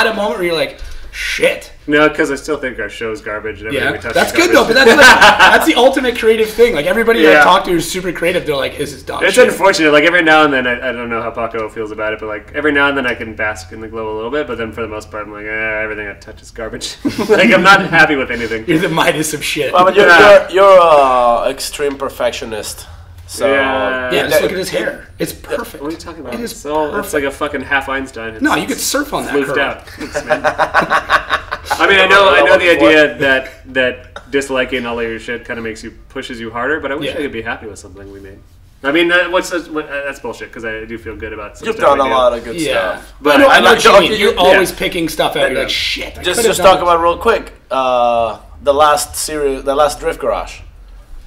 a moment where you're like, shit? No, because I still think our show's garbage. And everything we touch that's good though. But that's the ultimate creative thing. Like everybody I talk to who's super creative, they're like, "This is dog It's shit." Unfortunate. Like every now and then, I don't know how Paco feels about it, but like every now and then I can bask in the glow a little bit. But then for the most part, I'm like, everything I touch is garbage. Like I'm not happy with anything. You're the Midas of shit. Well, but you're extreme perfectionist. So just look at his hair. It's perfect. What are you talking about? It is It's like a fucking half Einstein. You could surf on that curve. Out. Thanks, man. I mean, I know the idea that disliking all of your shit kind of pushes you harder, but I wish I could be happy with something we made. I mean, that's bullshit because I do feel good about some You've stuff. You've done a lot of good stuff. But I know what you mean. You're always picking stuff out. You're like, shit. Just talk about real quick the last Drift Garage.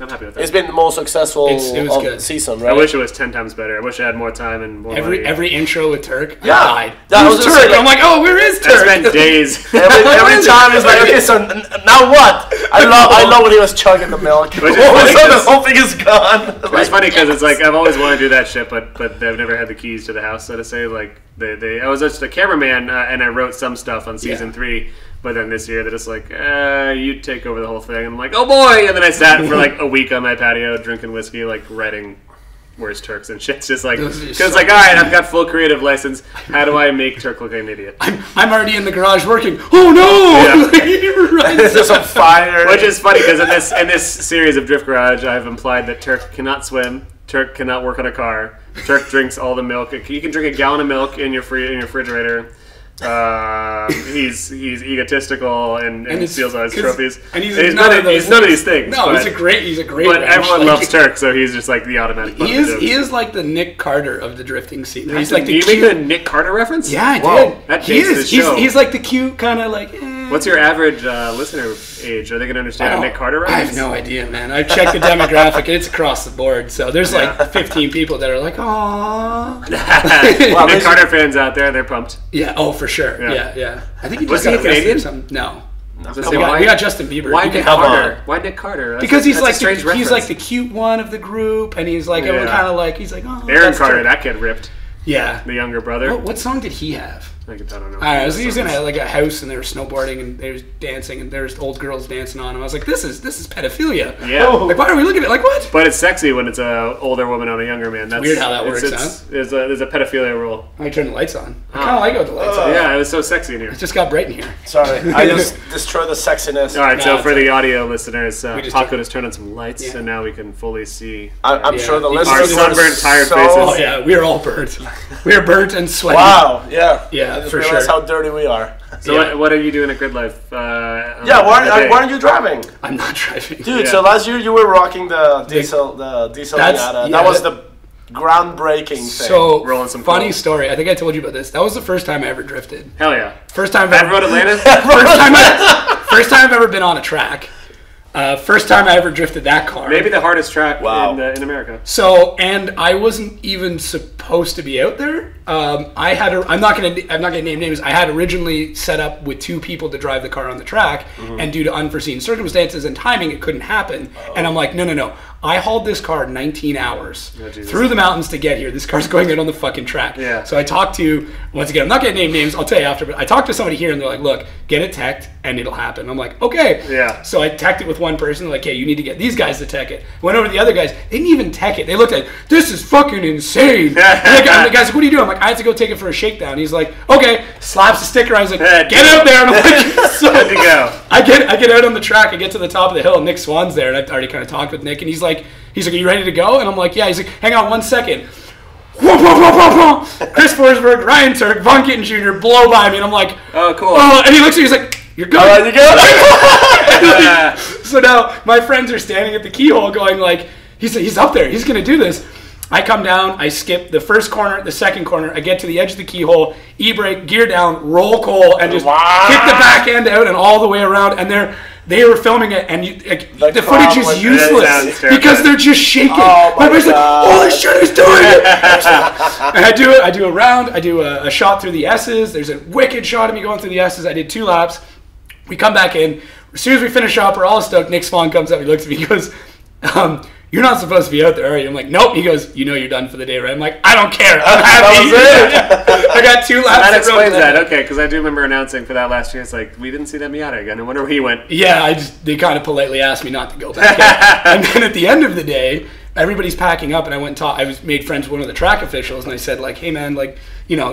I'm happy with that. It's been the most successful season, right? I wish it was 10 times better. I wish I had more time and more money. Every intro with Turk, I died. Who's Turk? I'm like, oh, where is Turk? I spent days. every time it's like, okay, so now what? I love when he was chugging the milk. All of a sudden, the whole thing is gone. It's funny because it's like I've always wanted to do that shit, but I've never had the keys to the house, so to say. Like I was just a cameraman, and I wrote some stuff on season 3. But then this year they're just like, you take over the whole thing. And I'm like, oh boy! And then I sat for like a week on my patio drinking whiskey, like writing Where's Turks and shit. It's just like, because like, all right, I've got full creative license. How do I make Turk look like an idiot? I'm already in the garage working. Oh no! There's a fire. Which is funny because in this series of Drift Garage, I've implied that Turk cannot swim. Turk cannot work on a car. Turk drinks all the milk. You can drink a gallon of milk in your refrigerator. He's egotistical and steals all his trophies. And he's none of these things. No, he's a great. But everyone loves Turk, so he's just like the automatic. He is like the Nick Carter of the drifting scene. He's like you make a Nick Carter reference? Yeah, I did. That dates the show. He's like the cute kind of like. What's your average listener age? Are they going to understand a Nick Carter reference? I have no idea, man. I've checked the demographic. It's across the board. So there's like 15 people that are like, aww. Nick Carter fans out there, they're pumped. Yeah. Oh, for sure. Yeah. I think he just got arrested Canadian or something. No. We got Justin Bieber. Why Nick Carter? Why Nick Carter? Because he's like the cute one of the group, and he's like everyone kind of like he's like Aaron Carter, that kid ripped. Yeah. The younger brother. What song did he have? I don't know. I was in a house and they were snowboarding and they were dancing and there's old girls dancing on him. I was like, this is pedophilia. Yeah. Like, why are we looking at it? Like, what? But it's sexy when it's an older woman on a younger man. That's weird how that works, huh? There's a pedophilia rule. I turned the lights on. I kind of like it with the lights on. Yeah, it was so sexy in here. It just got bright in here. Sorry, I just destroyed the sexiness. All right, so for the audio listeners, Paco just turned on some lights and now we can fully see. I'm sure the listeners our sunburnt, tired faces. Oh yeah, we are all burnt. We are burnt and sweaty. Wow. Yeah. Yeah, for sure. That's how dirty we are. So what are you doing at Gridlife? Why aren't you driving? I'm not driving, dude. Yeah. So last year you were rocking the diesel Miata. That was the groundbreaking thing. So rolling some funny story. I think I told you about this. That was the first time I ever drifted. Hell yeah! First time. Bad Road Atlanta. First time I've ever been on a track. First time I ever drifted that car. Maybe the hardest track in America. So, and I wasn't even supposed to be out there. I'm not gonna name names. I had originally set up with 2 people to drive the car on the track, and due to unforeseen circumstances and timing, it couldn't happen. And I'm like, no. I hauled this car 19 hours through the mountains to get here. This car's going out on the fucking track. Yeah. So I talked to, once again, I'm not going to name names, I'll tell you after, but I talked to somebody here and they're like, look, get it teched and it'll happen. I'm like, okay. Yeah. So I teched it with one person. They're like, hey, you need to get these guys to tech it. Went over to the other guys. They didn't even tech it. They looked at it. This is fucking insane. And the guy's like, what are you doing? I'm like, I had to go take it for a shakedown. He's like, okay. Slaps the sticker. I was like, get out there. And I'm like, so good to go. I get out on the track. I get to the top of the hill. And Nick Swan's there. And I've already kind of talked with Nick. And he's like, are you ready to go? And I'm like, yeah. He's like, hang on 1 second. Chris Forsberg, Ryan Turk, Von Kitten Jr. blow by me. And I'm like, oh, cool. And he looks at me, he's like, you're good. All right, you go. So now my friends are standing at the keyhole going like, he's up there. He's going to do this. I come down. I skip the first corner, the second corner. I get to the edge of the keyhole, e-brake, gear down, roll coal, and just kick the back end out and all the way around. And they were filming it, and the footage is useless because they're just shaking. Oh my Everybody's like, holy shit, he's doing it! And I do a round, I do a shot through the S's. There's a wicked shot of me going through the S's. I did 2 laps. We come back in. As soon as we finish up, we're all stoked. Nick Swan comes up, he looks at me, he goes, you're not supposed to be out there, are you? I'm like, nope. He goes, you know you're done for the day, right? I'm like, I don't care. I'm happy. That was it. I got 2 laps. That explains that. Okay, because I do remember announcing for that last year. It's like, we didn't see that Miata again. I wonder where he went. Yeah, they kind of politely asked me not to go back in. And then at the end of the day, everybody's packing up, and I went and I made friends with one of the track officials, and I said, like, hey, man, like,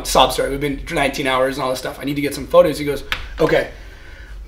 sob story. We've been 19 hours and all this stuff. I need to get some photos. He goes, okay,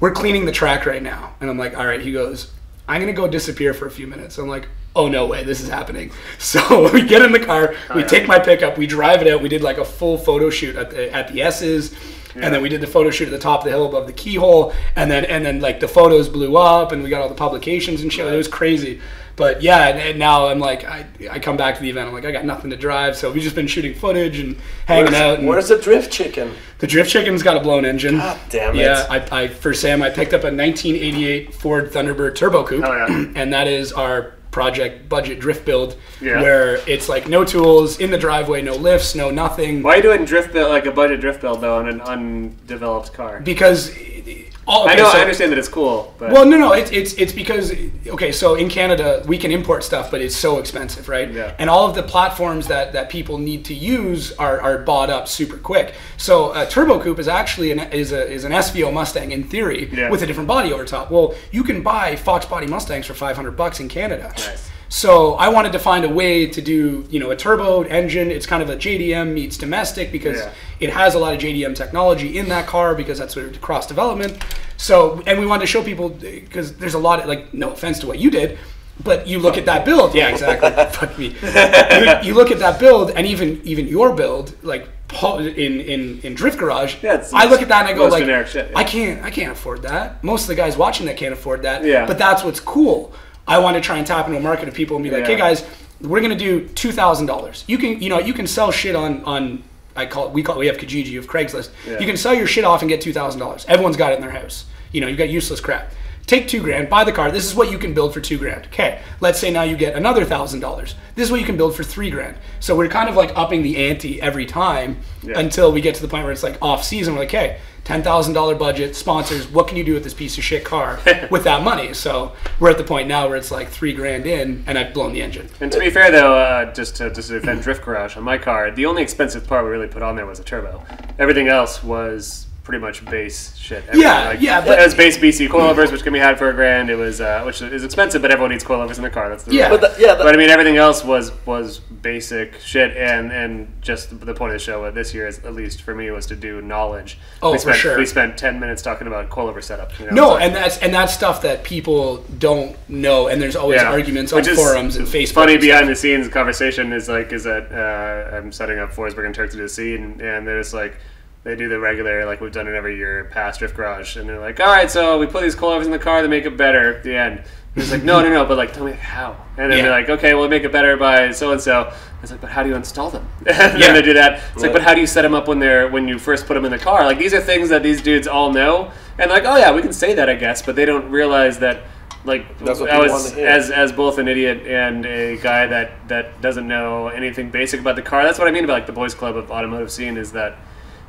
we're cleaning the track right now. And I'm like, all right. He goes, I'm going to go disappear for a few minutes. I'm like, oh, no way, this is happening. So we get in the car, we take my pickup, we drive it out. We did like a full photo shoot at the S's, and then we did the photo shoot at the top of the hill above the keyhole, and then like the photos blew up, and we got all the publications and shit. It was crazy. But yeah, and now I'm like, I come back to the event, I'm like, I got nothing to drive, so we've just been shooting footage and hanging out. And where's the drift chicken? The drift chicken's got a blown engine. God damn it. Yeah, for Sam, I picked up a 1988 Ford Thunderbird Turbo Coupe, and that is our project budget drift build, where it's like no tools in the driveway, no lifts, no nothing. Why are you doing drift build, like a budget drift build though, on an undeveloped car? Because I understand that it's cool. But. Well, no, it's because so in Canada we can import stuff, but it's so expensive, right? Yeah. And all of the platforms that people need to use are bought up super quick. So a Turbo Coupe is actually an SVO Mustang in theory with a different body over top. Well, you can buy Fox body Mustangs for $500 in Canada. Nice. So I wanted to find a way to do, a turbo engine. It's kind of a JDM meets domestic because it has a lot of JDM technology in that car because that's sort of cross development. So, and we wanted to show people because there's a lot of, no offense to what you did, but you look at that build. Yeah, exactly. Fuck me. You look at that build and even your build, in Drift Garage, I look at that and I go shit, I can't afford that. Most of the guys watching that can't afford that. Yeah. But that's what's cool. I want to try and tap into a market of people and be like, hey guys, we're gonna do $2,000. You can sell shit on we have Kijiji of Craigslist. Yeah. You can sell your shit off and get $2,000. Everyone's got it in their house. You've got useless crap. Take $2,000, buy the car. This is what you can build for $2,000. Okay, let's say now you get another $1,000. This is what you can build for $3,000. So we're kind of upping the ante every time until we get to the point where it's off season. We're like, hey, $10,000 budget, sponsors. What can you do with this piece of shit car with that money? So we're at the point now where it's $3,000 in, and I've blown the engine. And to be fair, though, just to defend Drift Garage on my car, the only expensive part we really put on there was a turbo. Everything else was pretty much base shit. But it was base BC coilovers, which can be had for $1,000. It was which is expensive, but everyone needs coilovers in their car. That's the rule. But I mean, everything else was basic shit, and just the point of the show this year, at least for me, was to do knowledge. For sure. We spent 10 minutes talking about coilover setup. And that's stuff that people don't know, and there's always arguments on forums and Facebook. Funny behind the scenes conversation is that I'm setting up Forsberg and Turks to the Scene, and there's they do the regular, we've done it every year, past Drift Garage, and they're like, all right, so we put these coilovers in the car to make it better at the end. And it's no, but tell me how. And then they're like, okay, well, we make it better by so-and-so. It's but how do you install them? And then they do that. It's but how do you set them up when you first put them in the car? These are things that these dudes all know. And oh yeah, we can say that, I guess, but they don't realize that, that's what I was, as both an idiot and a guy that doesn't know anything basic about the car. That's what I mean about the boys club of automotive scene, is that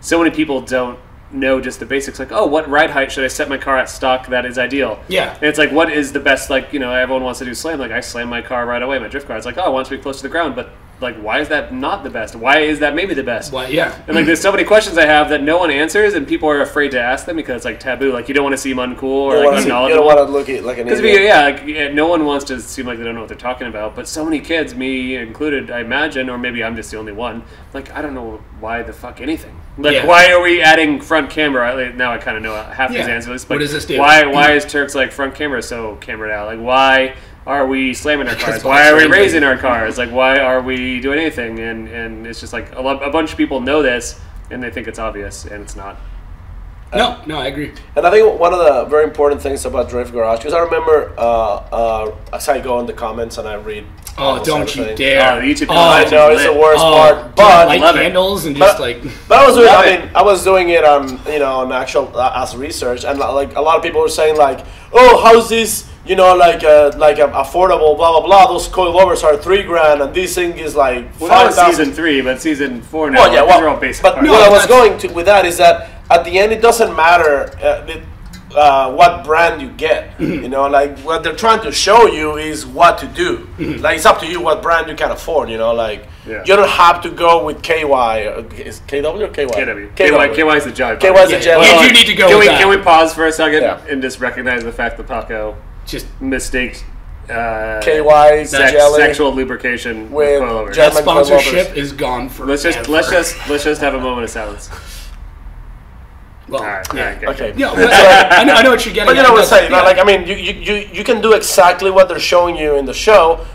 so many people don't know just the basics, what ride height should I set my car at stock that is ideal? Yeah. And it's what is the best, everyone wants to do slam. I slam my car right away, my drift car. It's I want to be close to the ground, but why is that not the best? Why is that maybe the best? Why, yeah. And there's so many questions I have that no one answers, and people are afraid to ask them because it's taboo. You don't want to seem uncool or unknowledgeable. You don't want to look at an idiot. No one wants to seem like they don't know what they're talking about. But so many kids, me included, I imagine, or maybe I'm just the only one. I don't know why the fuck anything. Why are we adding front camera? Now I kind of know half these answers. What does this do? Why is Turks front camera so cambered out? Why are we slamming our cars? Why are we raising our cars? Why are we doing anything? And it's just a bunch of people know this and they think it's obvious, and it's not. No, I agree. And I think one of the very important things about Drift Garage, because I remember as I go in the comments and I read. Oh, don't you dare! The YouTube I know it's the worst part, but light candles and just But I was doing. I was doing it on actual as research, and a lot of people were saying oh, how's this? Affordable, blah blah blah. Those coilovers are $3,000, and this thing is Well, that was season 3, but season 4 now. Well, they're all basic. But what I was going to with that is that at the end, it doesn't matter what brand you get. What they're trying to show you is what to do. It's up to you what brand you can afford. You don't have to go with KY. Is KW or KY? KW. KY is the jug. KY is the jug. You need to go with that. Can we pause for a second and just recognize the fact that Paco just mistaked KY sexual lubrication with coilovers. That sponsorship is gone for. Let's just have a moment of silence. Well, all right, okay. Yeah, I know what you're getting. But you know what I'm saying. You can do exactly what they're showing you in the show,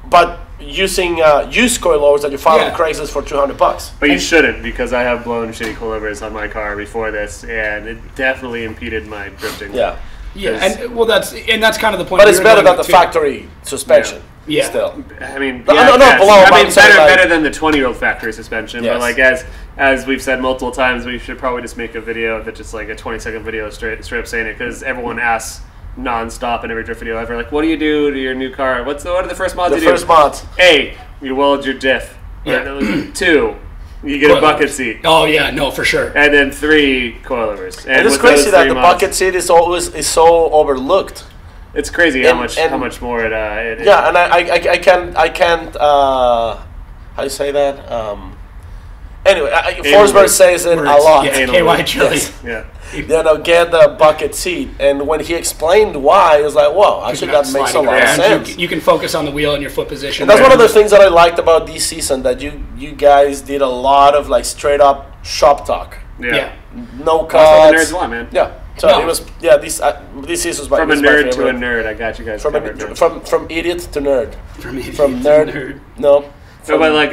but using used coilovers that you found on Craigslist for $200. But you shouldn't, because I have blown shitty coilovers on my car before this, and it definitely impeded my drifting. Yeah, and that's kind of the point. But it's better than the factory suspension. Yeah. Still. I mean, better than the 20-year-old factory suspension. Yes. But as we've said multiple times, we should probably just make a video that just a 20-second video straight up saying it, because everyone asks non-stop in every drift video ever, what do you do to your new car? What are the first mods you do? The first mods. A, you weld your diff. 2, You get a bucket seat. Oh yeah, no, for sure. And then 3 coilovers. And it's crazy that the bucket seat is so overlooked. It's crazy how much more it. Yeah, and I can't. How do you say that? Anyway, Forsberg says it a lot. Yeah, KY Chili. Yeah. Get the bucket seat, and when he explained why, it was like, "Whoa, actually, that makes a lot of sense." You can focus on the wheel and your foot position. And that's one of the things that I liked about this season, that you guys did a lot of like straight up shop talk. Yeah. No cuts. That's what the nerds want, man. Yeah. So it was this season was from a nerd to a nerd. I got you guys covered. From idiot to nerd. From nerd. No. So, but like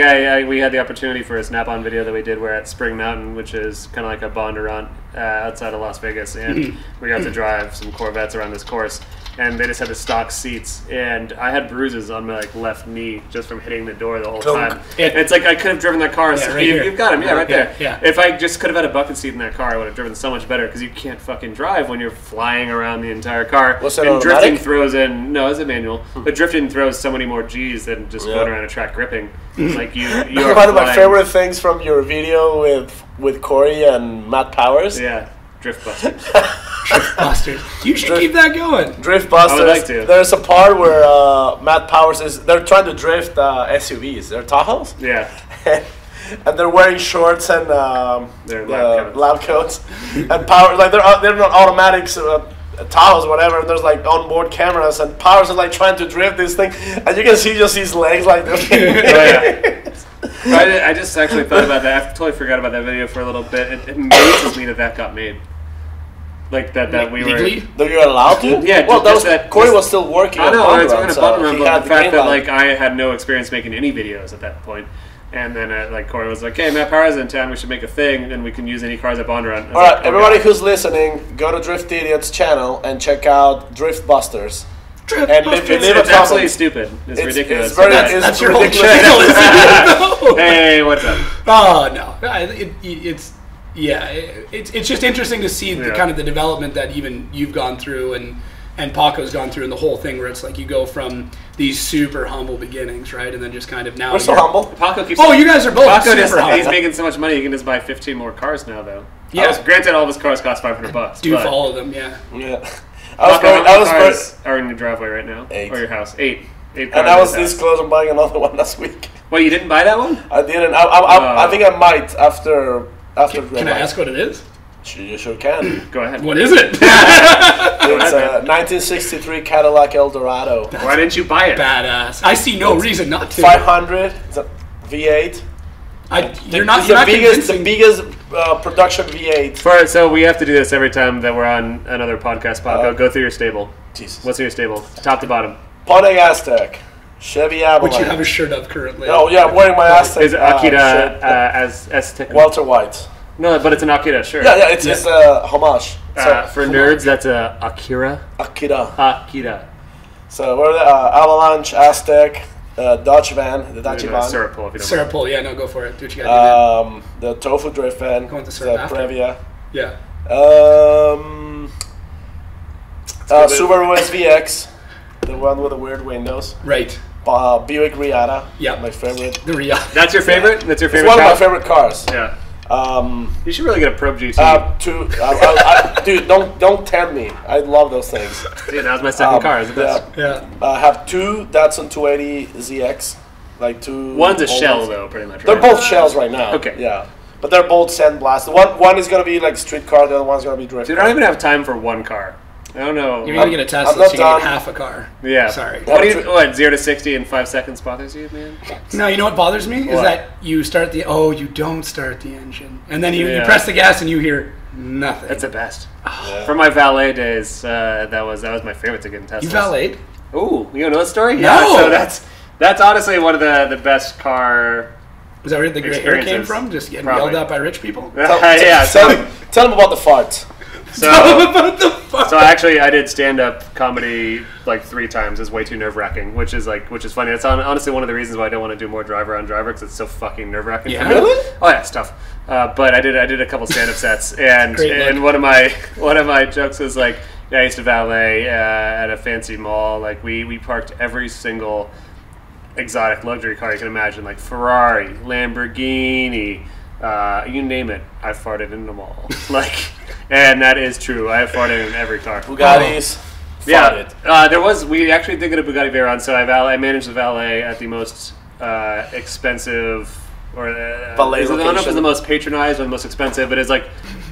we had the opportunity for a snap-on video that we did. We're at Spring Mountain, which is kind of like a Bondurant outside of Las Vegas, and we got to drive some Corvettes around this course. And they just had the stock seats, and I had bruises on my left knee just from hitting the door the whole time. It's like I could have driven that car. Yeah, right here. You've got him, right there. Yeah. If I just could have had a bucket seat in that car, I would have driven so much better, because you can't fucking drive when you're flying around the entire car. Was it and automatic? Drifting throws in. No, it's a manual. But drifting throws so many more G's than just going around a track gripping. Like you. One of my favorite things from your video with Corey and Matt Powers. Yeah. Drift Busters. Drift Busters. You should keep that going. Drift Busters. I would like to. There's a part where Matt Powers they're trying to drift SUVs. They're Tahoes. Yeah. And they're wearing shorts and They're lab coats. And Powers, like they're not automatics. Tahoes, whatever. There's like onboard cameras, and Powers is like trying to drift this thing, and you can see just his legs like this. I just actually thought about that. I totally forgot about that video for a little bit. It amazes me that got made. Like that we were. That you were allowed to? Yeah. Well, Corey was still working. I know. It's working at Bondurant, but the fact that like I had no experience making any videos at that point. And then Corey was like, "Hey, Matt Powers in town. We should make a thing, and we can use any cars at Bondurant." All right, everybody who's listening, go to Drift Idiot's channel and check out Drift Busters. It's absolutely stupid. It's ridiculous. That's your whole channel. Hey, what's up? Oh no, it's just interesting to see the kind of the development that even you've gone through and Paco's gone through, and the whole thing where it's like you go from these super humble beginnings, right, and then just kind of now we're so humble. Paco keeps. Oh, you guys are both Paco super humble. He's making so much money, he can just buy 15 more cars now, though. Yeah. Granted, all of his cars cost $500. Do follow them, yeah. Yeah. I was cars are in your driveway right now? 8. Or your house? 8. 8 cars. And I was this close on buying another one last week. Well, you didn't buy that one? I didn't. I think I might after. Can I ask what it is? You sure can. Go ahead. What is it? It's a 1963 Cadillac Eldorado. Why didn't you buy it? Badass. I see no reason not to. 500. It's a V8. The biggest production V8. So we have to do this every time that we're on another podcast, Paco. Go through your stable. Jesus. What's in your stable? Top to bottom. Pontiac Aztec. Chevy Avalon. Which you have a shirt of currently. Oh yeah, I'm wearing my Aztec. Is it Akira Aztec? Walter White. No, but it's an Akira shirt. Yeah, it's a homage. For nerds, that's a Akira. Akira. So we're the Avalanche, Aztec, Dodge van, the Dodge van. Syrup pull, if you don't Syrup pull, yeah, no, go for it. Do what you gotta do. The Tofu Drift van. Go with the syrup after. Previa. Yeah. Subaru SVX, the one with the weird windows. Right. Buick Riata. Yeah. My favorite. The Riata. That's your favorite? That's your favorite It's one car? of my favorite cars. Yeah. You should really get a Probe GT. Dude, don't tempt me. I love those things. Dude, that was my second car. It's the best. Yeah. I have 2 Datsun 280 ZX. Like 2. One's a shell, though, pretty much. They're both shells right now. Okay. Yeah. But they're both sandblasted. One is going to be like street car, the other one's going to be drift Dude, car. I don't even have time for one car. I don't know. You're going to get a Tesla, so you get half a car. Yeah. Sorry. What, 0 to 60 in 5 seconds bothers you, man? No, you know what bothers me? Is that you don't start the engine. And then you press the gas and you hear nothing. That's the best. Yeah. For my valet days, that was my favorite to get in Tesla. You valeted? Ooh, you know that story? No. Yeah, so that's honestly one of the best car. Is that where the gray hair came from? Just getting yelled at by rich people? Tell them about the farts. So actually, I did stand-up comedy like 3 times. It's way too nerve-wracking, which is funny. It's honestly one of the reasons why I don't want to do more driver on driver, because it's so fucking nerve-wracking. Yeah, for me. really? Oh yeah, it's tough. But I did a couple stand-up sets, and one of my jokes was like, I used to valet at a fancy mall. Like we parked every single exotic luxury car you can imagine, like Ferrari, Lamborghini, You name it, I farted in them all. And that is true. I have farted in every car. Bugattis. Yeah, we actually did get a Bugatti Veyron, so I managed the valet at the most expensive, or valet I don't know if location. it's the most patronized or the most expensive, but it's like,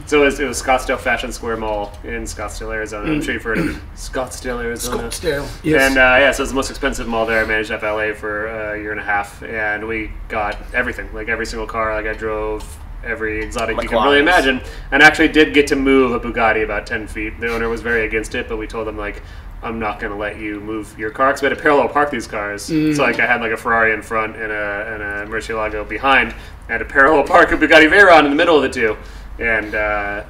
so it was Scottsdale Fashion Square Mall in Scottsdale, Arizona. I'm sure you've heard of Scottsdale, Arizona. Scottsdale, yes. And so it's the most expensive mall there. I managed that valet for a year and a half, and we got everything, like every single car. Like I drove every exotic you can really imagine, and actually did get to move a Bugatti about 10 feet. The owner was very against it, but we told him, like, I'm not going to let you move your car, because we had to parallel park these cars. So like I had like a Ferrari in front and a Murcielago behind. I had to parallel park a Bugatti Veyron in the middle of the two, and I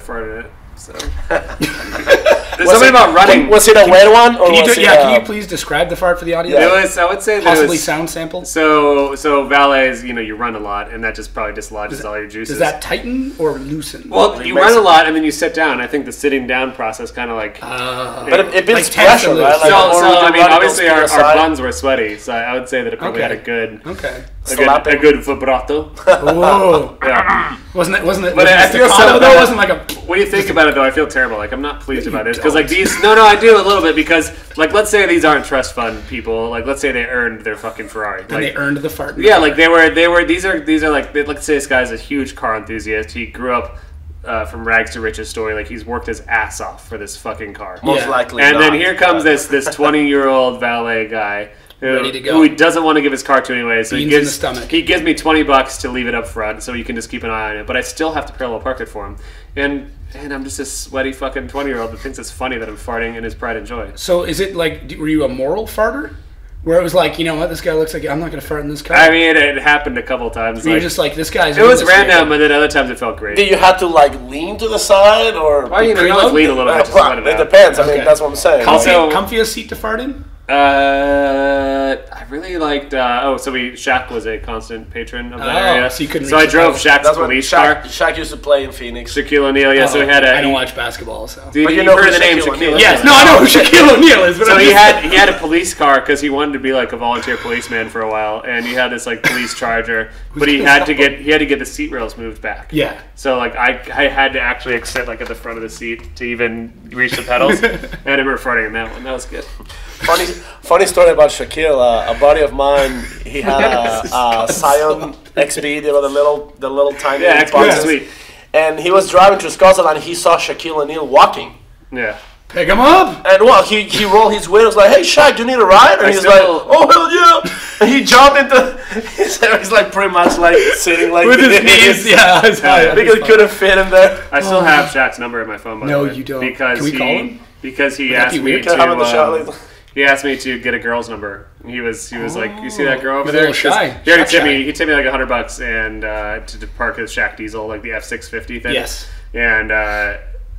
farted in it. So there's something about running. Was it a wet one, or can you please describe the fart for the audience? I would say that possibly sound sample. So valets, you run a lot, and that that probably dislodges all your juices. Does that tighten or loosen? Well, you run a lot, and then you sit down. I think the sitting down process kind of like. But it builds pressure, right? So I mean, obviously our buns were sweaty, so I would say that it probably had a good. Okay. A good vibrato. Oh, yeah. Wasn't it? But I feel so. Though, wasn't like a. When you think about it, though, I feel terrible. Like I'm not pleased about this because, like these. No, I do a little bit because, like, let's say these aren't trust fund people. Like, let's say they earned their fucking Ferrari. And they earned the fart. Yeah, like they were. These are like. Let's say this guy's a huge car enthusiast. He grew up. From rags to riches story, like he's worked his ass off for this fucking car. Most likely. And then here comes this 20-year-old valet guy. Ready to go. Who he doesn't want to give his car to anyway, so Beans in the stomach. he gives me $20 to leave it up front, so you can just keep an eye on it. But I still have to parallel park it for him, and I'm just a sweaty fucking 20-year-old that thinks it's funny that I'm farting in his pride and joy. So is it like, were you a moral farter? Where it was like, you know what, this guy looks like I'm not going to fart in this car. I mean, it happened a couple times. You're just like, this guy's. It was random, but then other times it felt great. Did you have to like lean to the side or? Well, you always lean a little bit. It depends. I mean, that's what I'm saying. Comfiest seat to fart in? I really liked. So Shaq was a constant patron of that area. So I drove Shaq's police car. Shaq used to play in Phoenix. Shaquille O'Neal, yeah. So we had I don't watch basketball, so. But you know heard the name Shaquille? Yes, no, I know who Shaquille O'Neal is. But so he had a police car because he wanted to be like a volunteer policeman for a while, and he had this like police Charger, but he had to get the seat rails moved back. Yeah. So like I had to actually sit like at the front of the seat to even reach the pedals, and I remember farting in that one. That was good. Funny story about Shaquille. A buddy of mine, he had a Scion XB, the little tiny boxes. Sweet. And he was driving to Scotland, and he saw Shaquille O'Neal walking. Yeah. Pick him up. And well, he rolled his windows like, "Hey Shaq, do you need a ride?" And he's like, "Oh hell yeah!" And he jumped into. He's like pretty much like sitting like with his knees. Yeah, because he couldn't fit in there. I still have Shaq's number in my phone. By the way, you don't. Because can we call him? Because he asked me to. He asked me to get a girl's number. He was like, "You see that girl over there?" He's a little shy. He tipped me like $100 and to park his Shaq Diesel, like the F650 thing. Yes. And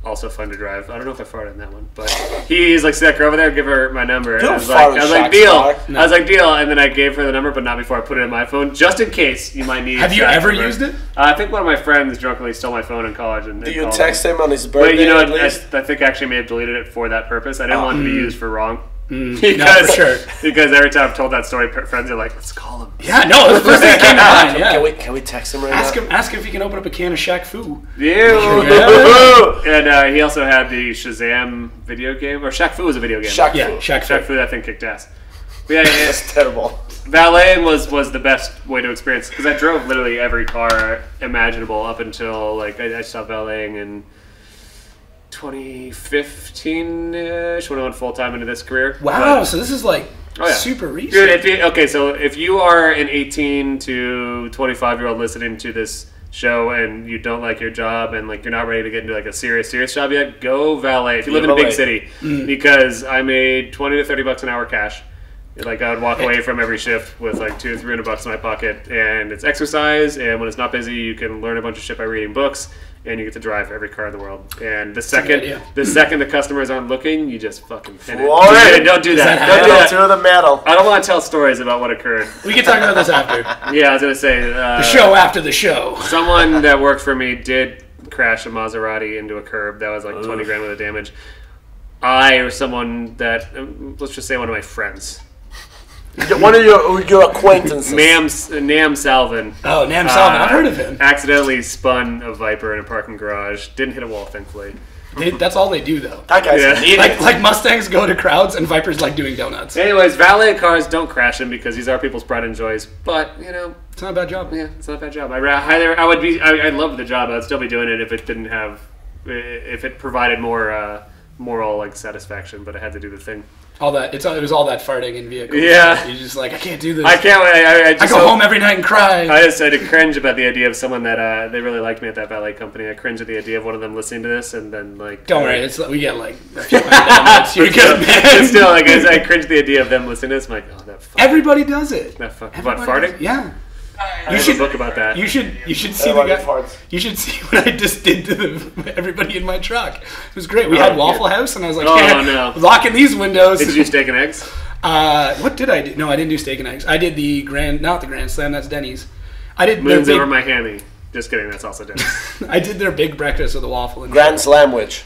also fun to drive. I don't know if I farted in that one, but he's like, "See that girl over there? Give her my number." And I was like, "Deal." No. I was like, "Deal," and then I gave her the number, but not before I put it in my phone, just in case you might need. Have you ever used it? I think one of my friends drunkenly stole my phone in college. And do you text him on his birthday? But you know, at least? I think I actually may have deleted it for that purpose. I didn't want it to be used for wrong. Because, no, for sure. Because every time I've told that story, friends are like, "Let's call him." Yeah, no, that's the first thing that came to mind. Yeah. Can we text him right now? Ask him if he can open up a can of Shaq Fu. Yeah. And he also had the Shazam video game, or Shaq Fu was a video game. Shaq Fu. That thing kicked ass. But yeah, it's terrible. Valeting was the best way to experience because I drove literally every car imaginable up until like I stopped valeting in 2015-ish when I went full time into this career. Wow, so this is like super recent. Dude, so if you are an 18 to 25-year-old listening to this show and you don't like your job and like you're not ready to get into like a serious job yet, go valet. If you live in a big city, because I made $20 to $30 an hour cash. Like I would walk away from every shift with like $200 to $300 in my pocket, and it's exercise. And when it's not busy, you can learn a bunch of shit by reading books. And you get to drive every car in the world. And the second the customers aren't looking, you just fucking pin it. Don't do that. Don't do that. To the metal. I don't want to tell stories about what occurred. We can talk about this after. Yeah, I was going to say. The show after the show. Someone that worked for me did crash a Maserati into a curb. That was like 20 grand worth of damage. I or someone that, let's just say one of my friends. One of your acquaintances. Nam Salvin. Oh, Nam Salvin. I've heard of him. Accidentally spun a Viper in a parking garage. Didn't hit a wall, thankfully. That's all they do, though. That guy's an idiot. Like Mustangs go to crowds, and Vipers like doing donuts. Anyways, valet cars, don't crash them because these are people's pride and joys. But, it's not a bad job. Yeah, it's not a bad job. I love the job. I'd still be doing it if it didn't have, if it provided more moral like satisfaction. But I had to do the thing. All that it was all that farting in vehicles. Yeah, you're just like, I can't do this. I can't. I go home every night and cry. I just had to cringe about the idea of someone that they really liked me at that valet company. I cringe at the idea of one of them listening to this and then like. Don't worry, we get like a few downloads. You're good, man. But still, like I cringe at the idea of them listening to this. I'm like, oh, that. Everybody does it. That fucking what farting? Yeah. You should book about that. You should see the guy. You should see what I just did to everybody in my truck. It was great. We had Waffle House, and I was like, locking these windows. Did you do steak and eggs? What did I do? No, I didn't do steak and eggs. I did not the Grand Slam. That's Denny's. I did Moons over my hammy. Just kidding. That's also Denny's. I did their big breakfast with a waffle and Grand Slam, which.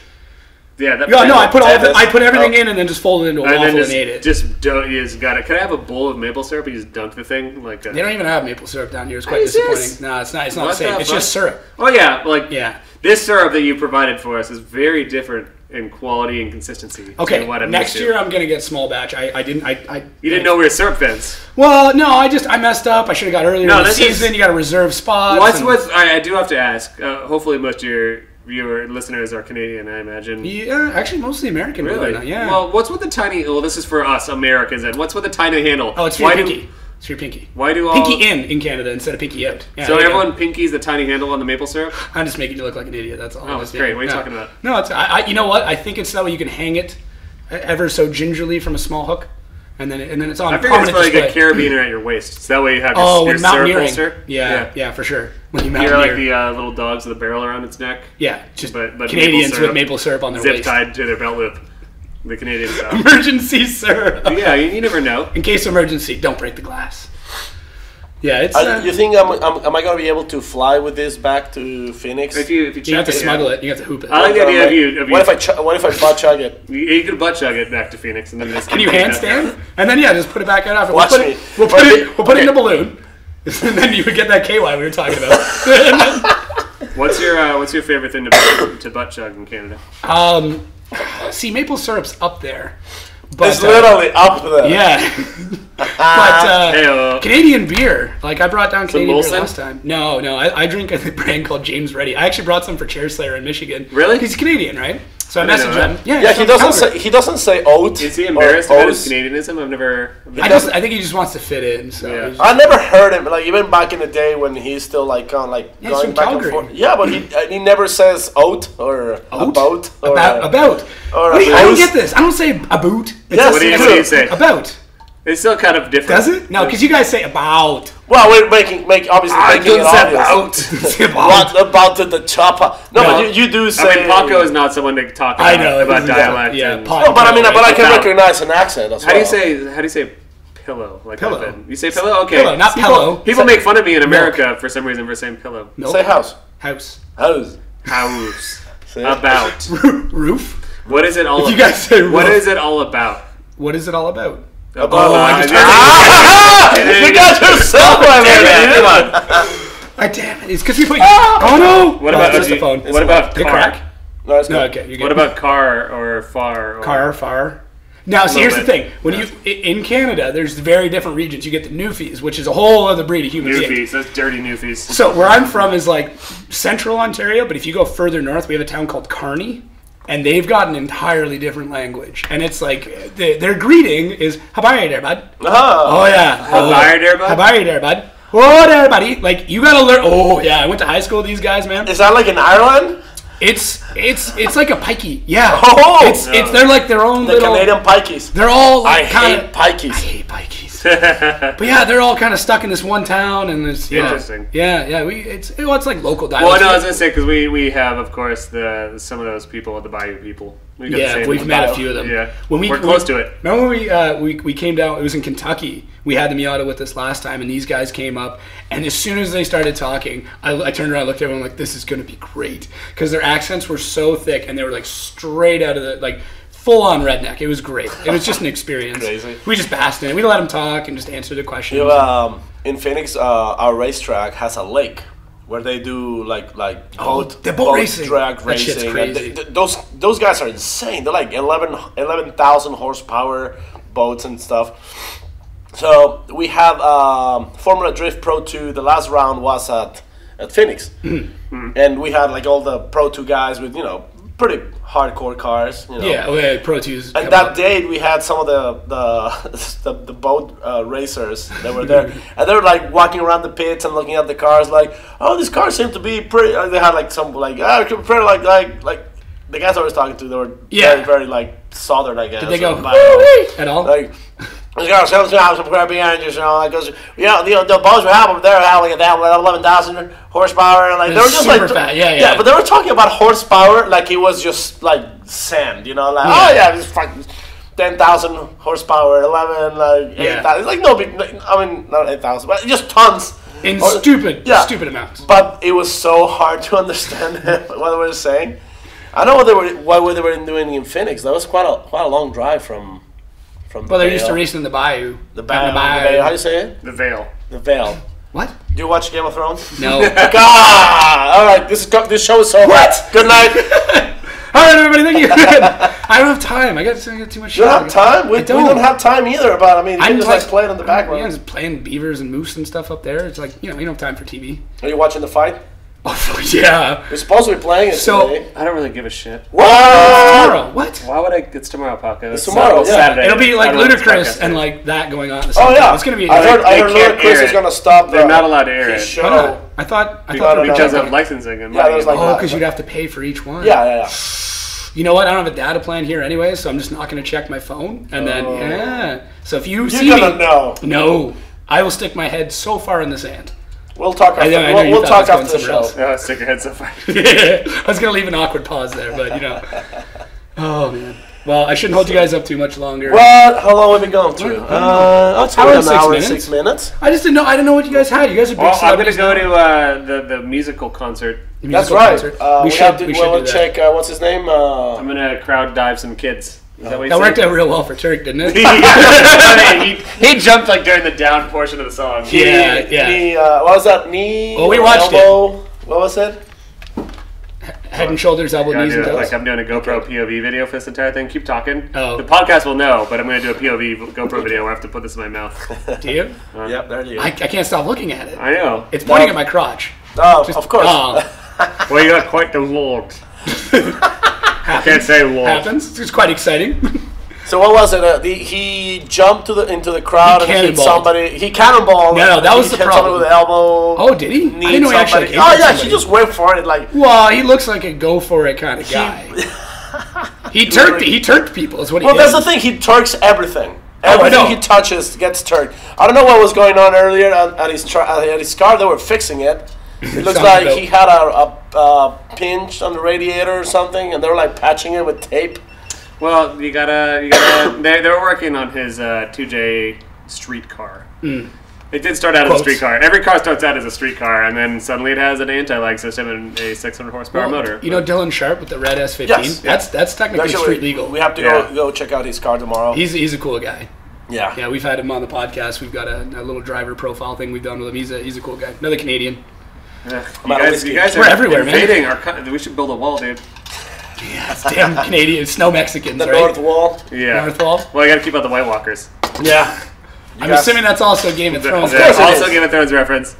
Yeah, I put everything in and then just folded it into a waffle and ate it. You just got it. Can I have a bowl of maple syrup? You just dunk the thing like. They don't even have maple syrup down here. It's quite disappointing. No, it's not. It's not the same. It's just syrup. Oh yeah, This syrup that you provided for us is very different in quality and consistency. Okay, next year I'm gonna get small batch. You didn't know we were syrup fans. Well, no, I messed up. I should have got earlier in the season. You got to reserve spots. I do have to ask. Hopefully, most of your listeners are Canadian, I imagine. Yeah, actually mostly American. Really? Yeah. Well, what's with the tiny... Well, this is for us Americans, and what's with the tiny handle? Oh, it's for your pinky. It's for your pinky. Why do all... Pinky in Canada instead of pinky out. Yeah, so everyone pinkies the tiny handle on the maple syrup? I'm just making you look like an idiot, that's all. Oh, that's great. What are you talking about? No, you know what? I think it's that way you can hang it ever so gingerly from a small hook. And then it's on. I figure it's like a carabiner at your waist. So that way you have your syrup holster. Yeah, for sure. When you're like the little dogs with a barrel around its neck. Yeah, just but Canadians with maple syrup on their waist. Zip tied to their belt loop. The Canadian style. Emergency syrup. Yeah, you never know. In case of emergency, don't break the glass. Yeah, it's. You think am I gonna be able to fly with this back to Phoenix? If you have to smuggle it. You have to hoop it. I like the idea of you. What if I butt chug it? You could butt chug it back to Phoenix, and then just can you handstand? And then just put it back out after. Watch me. We'll put it in a balloon, and then you would get that KY we were talking about. What's your favorite thing to butt chug in Canada? See, maple syrup's up there. But, it's literally up there. Yeah. But Canadian beer. Like, I brought down Canadian beer last time. No. I drink a brand called James Ready. I actually brought some for Chair Slayer in Michigan. Really? He's Canadian, right? So I messaged him. Yeah, he doesn't say oat. Is he embarrassed about his Canadianism? I've never... I think he just wants to fit in. So yeah. I never heard him, like, even back in the day when he's still like kind of like going back Calgary. and forth. Yeah, but he never says oat or about or about. Or I don't get this. I don't say about. Yes, what do you say? About. It's still kind of different. Does it? No, because you guys say about. Well, we're making it obvious. What about the chopper? No, but you do say. I mean, Paco is not someone to talk about dialect. Yeah, no, but I can recognize an accent as well. How do you say pillow? Like pillow. You say pillow? Okay. Pillow, not pillow. People make fun of me in America for some reason for saying pillow. Nope. Say house. House. About. Roof. What is it all about? You guys say roof. What is it all about? What is it all about? You got yourself one, man. Come on. Damn it. It's because we put oh no. What about the phone? What about car? Crack? No, it's good. Okay, you're good. What about car or far? Far. Now, see, here's the thing. When in Canada, there's very different regions. You get the Newfies, which is a whole other breed of human being. Newfies, that's dirty Newfies. So where I'm from is like central Ontario, but if you go further north, we have a town called Kearney. And they've got an entirely different language. And it's like, their greeting is, how are you there, bud? Oh, yeah. How are you there, bud? How are you there, bud? Oh, there, buddy. Like, you gotta learn. Oh, yeah. I went to high school with these guys, man. Is that like in Ireland? It's like a pikey. Yeah. Oh! They're like their own little... The Canadian pikeys. They're all I hate pikeys. I hate pikeys. But yeah, they're all kind of stuck in this one town, and it's interesting. Yeah. It's like local dialect. Well, no, I was gonna say because we have, of course, some of those people at the Bayou people. We've met a few of them. Yeah, we're close to it. Remember when we came down? It was in Kentucky. We had the Miata with us last time, and these guys came up, and as soon as they started talking, I turned around, looked at everyone like, "This is gonna be great," because their accents were so thick, and they were like straight out of the like. full on redneck. It was great. It was just an experience. Crazy. We just basked in it. We let him talk and just answer the questions. In Phoenix, our racetrack has a lake where they do like boat racing, drag racing. Crazy. Those guys are insane. They're like 11,000 horsepower boats and stuff. So we have Formula Drift Pro 2. The last round was at Phoenix, and we had like all the Pro 2 guys with pretty hardcore cars. Yeah, Pro 2s. And that day we had some of the boat racers that were there, and they were like walking around the pits and looking at the cars, like, oh, these cars seem to be pretty. They had like some pretty like the guys I was talking to. They were very very like southern, I guess. Did they go at all? Like, these cars have some crappy engines, because the boats we have over there have like 11,000 horsepower, and like they were just super like fast. Yeah. But they were talking about horsepower like it was just like sand, this fucking 10,000 horsepower, 11, like 8,000. It's like no big. I mean, not 8,000, but just tons. In stupid amounts. But it was so hard to understand what they were saying. I know what they were doing in Phoenix. That was quite a long drive from. Well, they're used to racing in the bayou. The bayou. How do you say it? The Vale. The Vale. What? Do you watch Game of Thrones? No. God! All right, this show is over. What? Good night. All right, everybody, thank you. I don't have time. I got too much. You don't have time? We don't have time either. But you can just like play it in the background. Yeah, just playing beavers and moose and stuff up there. It's like you don't have time for TV. Are you watching the fight? Oh, yeah. We're supposed to be playing it today. I don't really give a shit. What? Tomorrow. What? Why would I? It's tomorrow, Paco. It's tomorrow. Saturday. It'll be like Ludacris and like that going on. At the same time. It's gonna be. I heard Ludacris is gonna stop. They're not allowed to air it. Show. Why not? I thought because of licensing and money. Because you'd have to pay for each one. Yeah. You know what? I don't have a data plan here anyway, so I'm just not going to check my phone. And then, So if you see me... You're going to know. No. I will stick my head so far in the sand. We'll talk after, we'll talk after the show. No, stick your head so far. I was going to leave an awkward pause there, but Oh, man. Well, I shouldn't hold you guys up too much longer. What? How long have we been going through? It's an hour and 6 minutes. I just didn't know. I didn't know what you guys had. You guys are big I'm going to go to the musical concert. That's right. We should check, what's his name? I'm going to crowd dive some kids. That worked out real well for Turk, didn't it? he jumped like during the down portion of the song. Yeah. What was that? Knee? Well, we watched elbow? What was it? Head and shoulders, elbow, knees, and toes. Like I'm doing a GoPro POV video for this entire thing. Keep talking. Oh. The podcast will know, but I'm going to do a POV GoPro video where I have to put this in my mouth. Do you? Yep, there you go. I can't stop looking at it. I know. It's pointing at my crotch. Oh, of course. Well, you got quite the lord. I can't say lord. Happens. It's quite exciting. So what was it? He jumped into the crowd and hit somebody. He cannonballed. No, that was the problem. With the elbow. Oh, did he? I didn't know he actually. He just went for it like. Well, he looks like a go for it kind of guy. He turked people. Is what he did. Well, that's the thing. He turks everything. Everything he touches gets turked. I don't know what was going on earlier at his car. They were fixing it. It looks like he had a pinch on the radiator or something, and they were like patching it with tape. Well, you gotta. They're working on his 2J street car. It did start out as a street car. Every car starts out as a street car, and then suddenly it has an anti-lag system and a 600 horsepower motor. You know Dylan Sharp with the red S15? Yes. That's technically street legal. We have to go check out his car tomorrow. He's a cool guy. Yeah. Yeah, we've had him on the podcast. We've got a little driver profile thing we've done with him. He's a cool guy. Another Canadian. You guys are everywhere, invading man. We should build a wall, dude. Yeah, it's damn Canadian. Snow Mexicans, the right? North Wall. Yeah. North Wall? Well, I gotta keep out the White Walkers. Yeah. I'm assuming that's also Game of Thrones. Also Game of Thrones reference.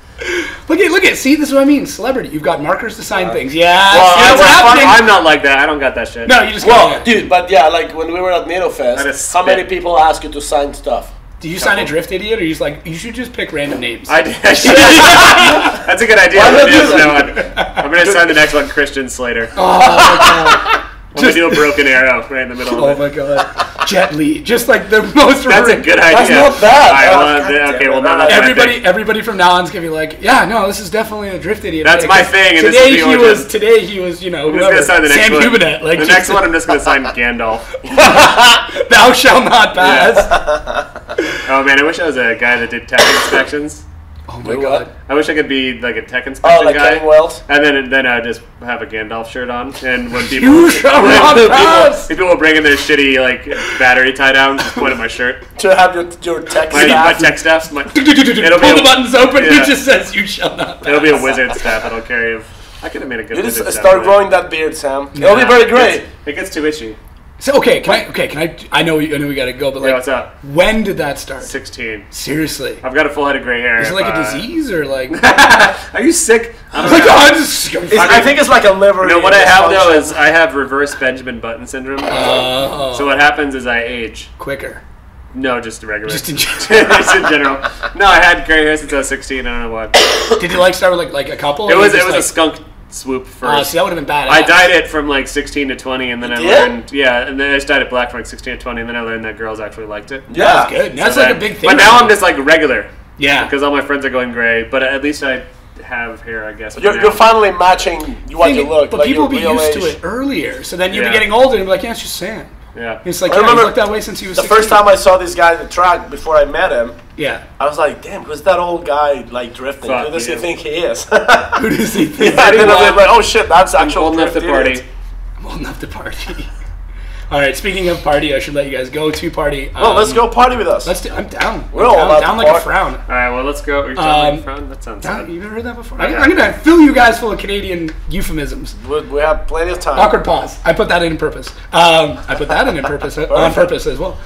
Look at. See, this is what I mean. Celebrity. You've got markers to sign things. Yeah. I'm not like that. I don't got that shit. No, you just dude. But yeah, like when we were at NATO Fest, how many people ask you to sign stuff? Do you sign a drift idiot, or you should just pick random names? I did. That's a good idea. I'm going to sign the next one, Christian Slater. Oh, my God. I'm going to do a broken arrow right in the middle of it. Oh, my God. Jet Li. Just like the most... That's a good idea. That's not bad. Everybody from now on is going to be like, yeah, no, this is definitely a drift idiot. That's my thing. And today he was, I'm just going to sign the next one. Hubenet, the next one, I'm just going to sign Gandalf. Thou shalt not pass. Yeah. Oh, man, I wish I was a guy that did tech inspections. Oh my god! I wish I could be like a tech inspection like guy. Kevin Wells? And then I'd just have a Gandalf shirt on, and when people people will bring in their shitty like battery tie downs, just point at my shirt. To have your tech my staff. tech staff. Pull the buttons open. It just says you shall not pass. It'll be a wizard staff that'll carry him. I could have made a good. You just start growing that beard, Sam. It'll be very great. It gets too itchy. So can I? I know we gotta go, but like, what's up? When did that start? 16. Seriously, I've got a full head of gray hair. Is it like a disease or like? Are you sick? I think it's like a liver. No, what I have though is I have reverse Benjamin Button syndrome. So what happens is I age quicker. No, just regular. Just in general. Just in general. No, I had gray hair since I was 16. I don't know why. Did you like start with like a couple? It was a skunk swoop first. So that would have been bad. I dyed it from like 16 to 20, and then I learned. Yeah, and then I just dyed it black from like 16 to 20, and then I learned that girls actually liked it. Yeah, that's good. That's like a big thing. But now I'm just like regular. Yeah. Because all my friends are going gray, but at least I have hair, I guess. You're finally matching what you look. But like people will be used age. to it earlier, so then you'll be getting older and be like, yeah, it's just Sam. Yeah. It's like, I remember he looked that way since he was the 16. first time I saw this guy in the track before I met him. Yeah. I was like, damn, who's that old guy like drifting? Who does he think he is? Who does he think? And then I was like, oh shit, that's actual old enough to party. I'm old enough to party. All right, speaking of party, I should let you guys go to party. Well, let's go party with us. I'm down. We're all down like a frown. All right, well, let's go. You're down like a frown? That sounds sad. You've never heard that before? I'm going to fill you guys full of Canadian euphemisms. We have plenty of time. Awkward pause. I put that in on purpose. I put that in on purpose as well.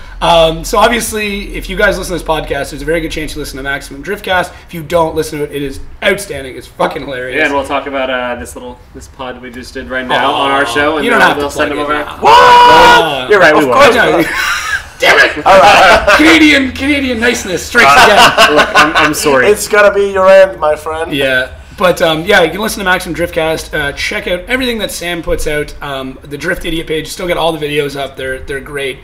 So obviously, if you guys listen to this podcast, there's a very good chance you listen to Maximum Driftcast. If you don't listen to it, it is outstanding. It's fucking hilarious. Yeah, and we'll talk about this pod we just did right now on our show. And you don't have to send them over. What? You're right, we will. Damn it! All right, Canadian niceness strikes again. Look, I'm sorry. It's gotta be your end, my friend. Yeah. But you can listen to Maximum Driftcast. Check out everything that Sam puts out. The Drift Idiot page, still got all the videos up. They're great.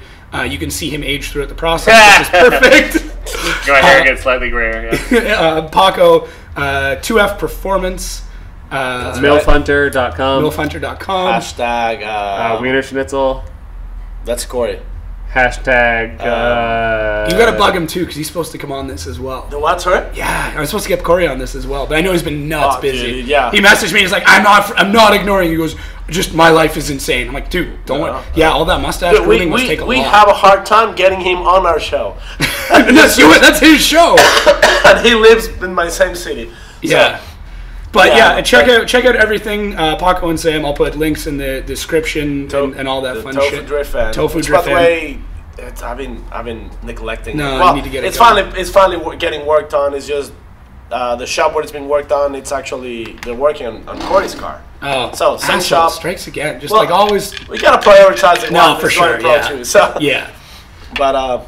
You can see him age throughout the process, which is perfect. My hair gets slightly grayer. Yeah. Paco, 2F Performance. Milfhunter.com. Milfhunter.com. Hashtag Wiener Schnitzel. That's Corey. Hashtag. You gotta bug him too, because he's supposed to come on this as well. The what's right? Yeah, I was supposed to get Corey on this as well, but I know he's been nuts busy. Dude, yeah. He messaged me. He's like, I'm not ignoring you. He goes, just my life is insane. I'm like, dude, don't worry. Yeah, all that mustache grooming must take a lot. We have a hard time getting him on our show. That's his show. And he lives in my same city. Yeah. But check out everything, Paco and Sam. I'll put links in the description and all that fun shit. Tofu Drift By the way, I've been neglecting. No, you need to get it. It's finally getting worked on. It's just the shop where it's been worked on. It's actually they're working on Corey's car. Oh, so same shop strikes again. Just like always. We gotta prioritize it. No, for sure. Too, so. Yeah. But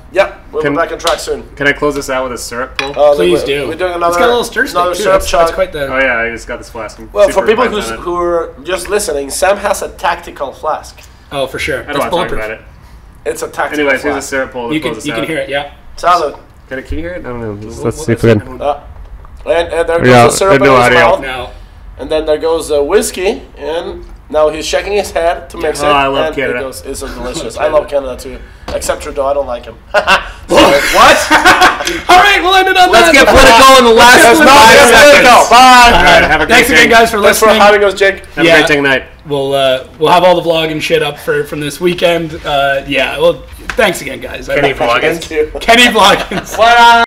we'll be back on track soon. Can I close this out with a syrup pull? Please do. We're doing another. It's got a little stir stick too. Syrup chug. That's quite the. Oh yeah, I just got this flask. Well, for people who are just listening, Sam has a tactical flask. Oh, for sure. I don't want to talk about it. It's a tactical. Anyways, flask. here's a syrup pull. You can hear it. Yeah. Salud. Can you hear it? I don't know. Let's see if we can. And there goes the syrup in his mouth. No. And then there goes the whiskey, and now he's shaking his head to mix it. I love Canada. It's so delicious. I love Canada too. Except Trudeau, I don't like him. What? All right, we'll end it on that. Let's get political in the last 5 seconds. Bye. All right, have a great Thanks again, guys, for listening. Thanks for having us, Jake. Have a great night. We'll have all the vlog and shit up from this weekend. Well, thanks again, guys. Kenny Vloggins. Kenny Vloggins.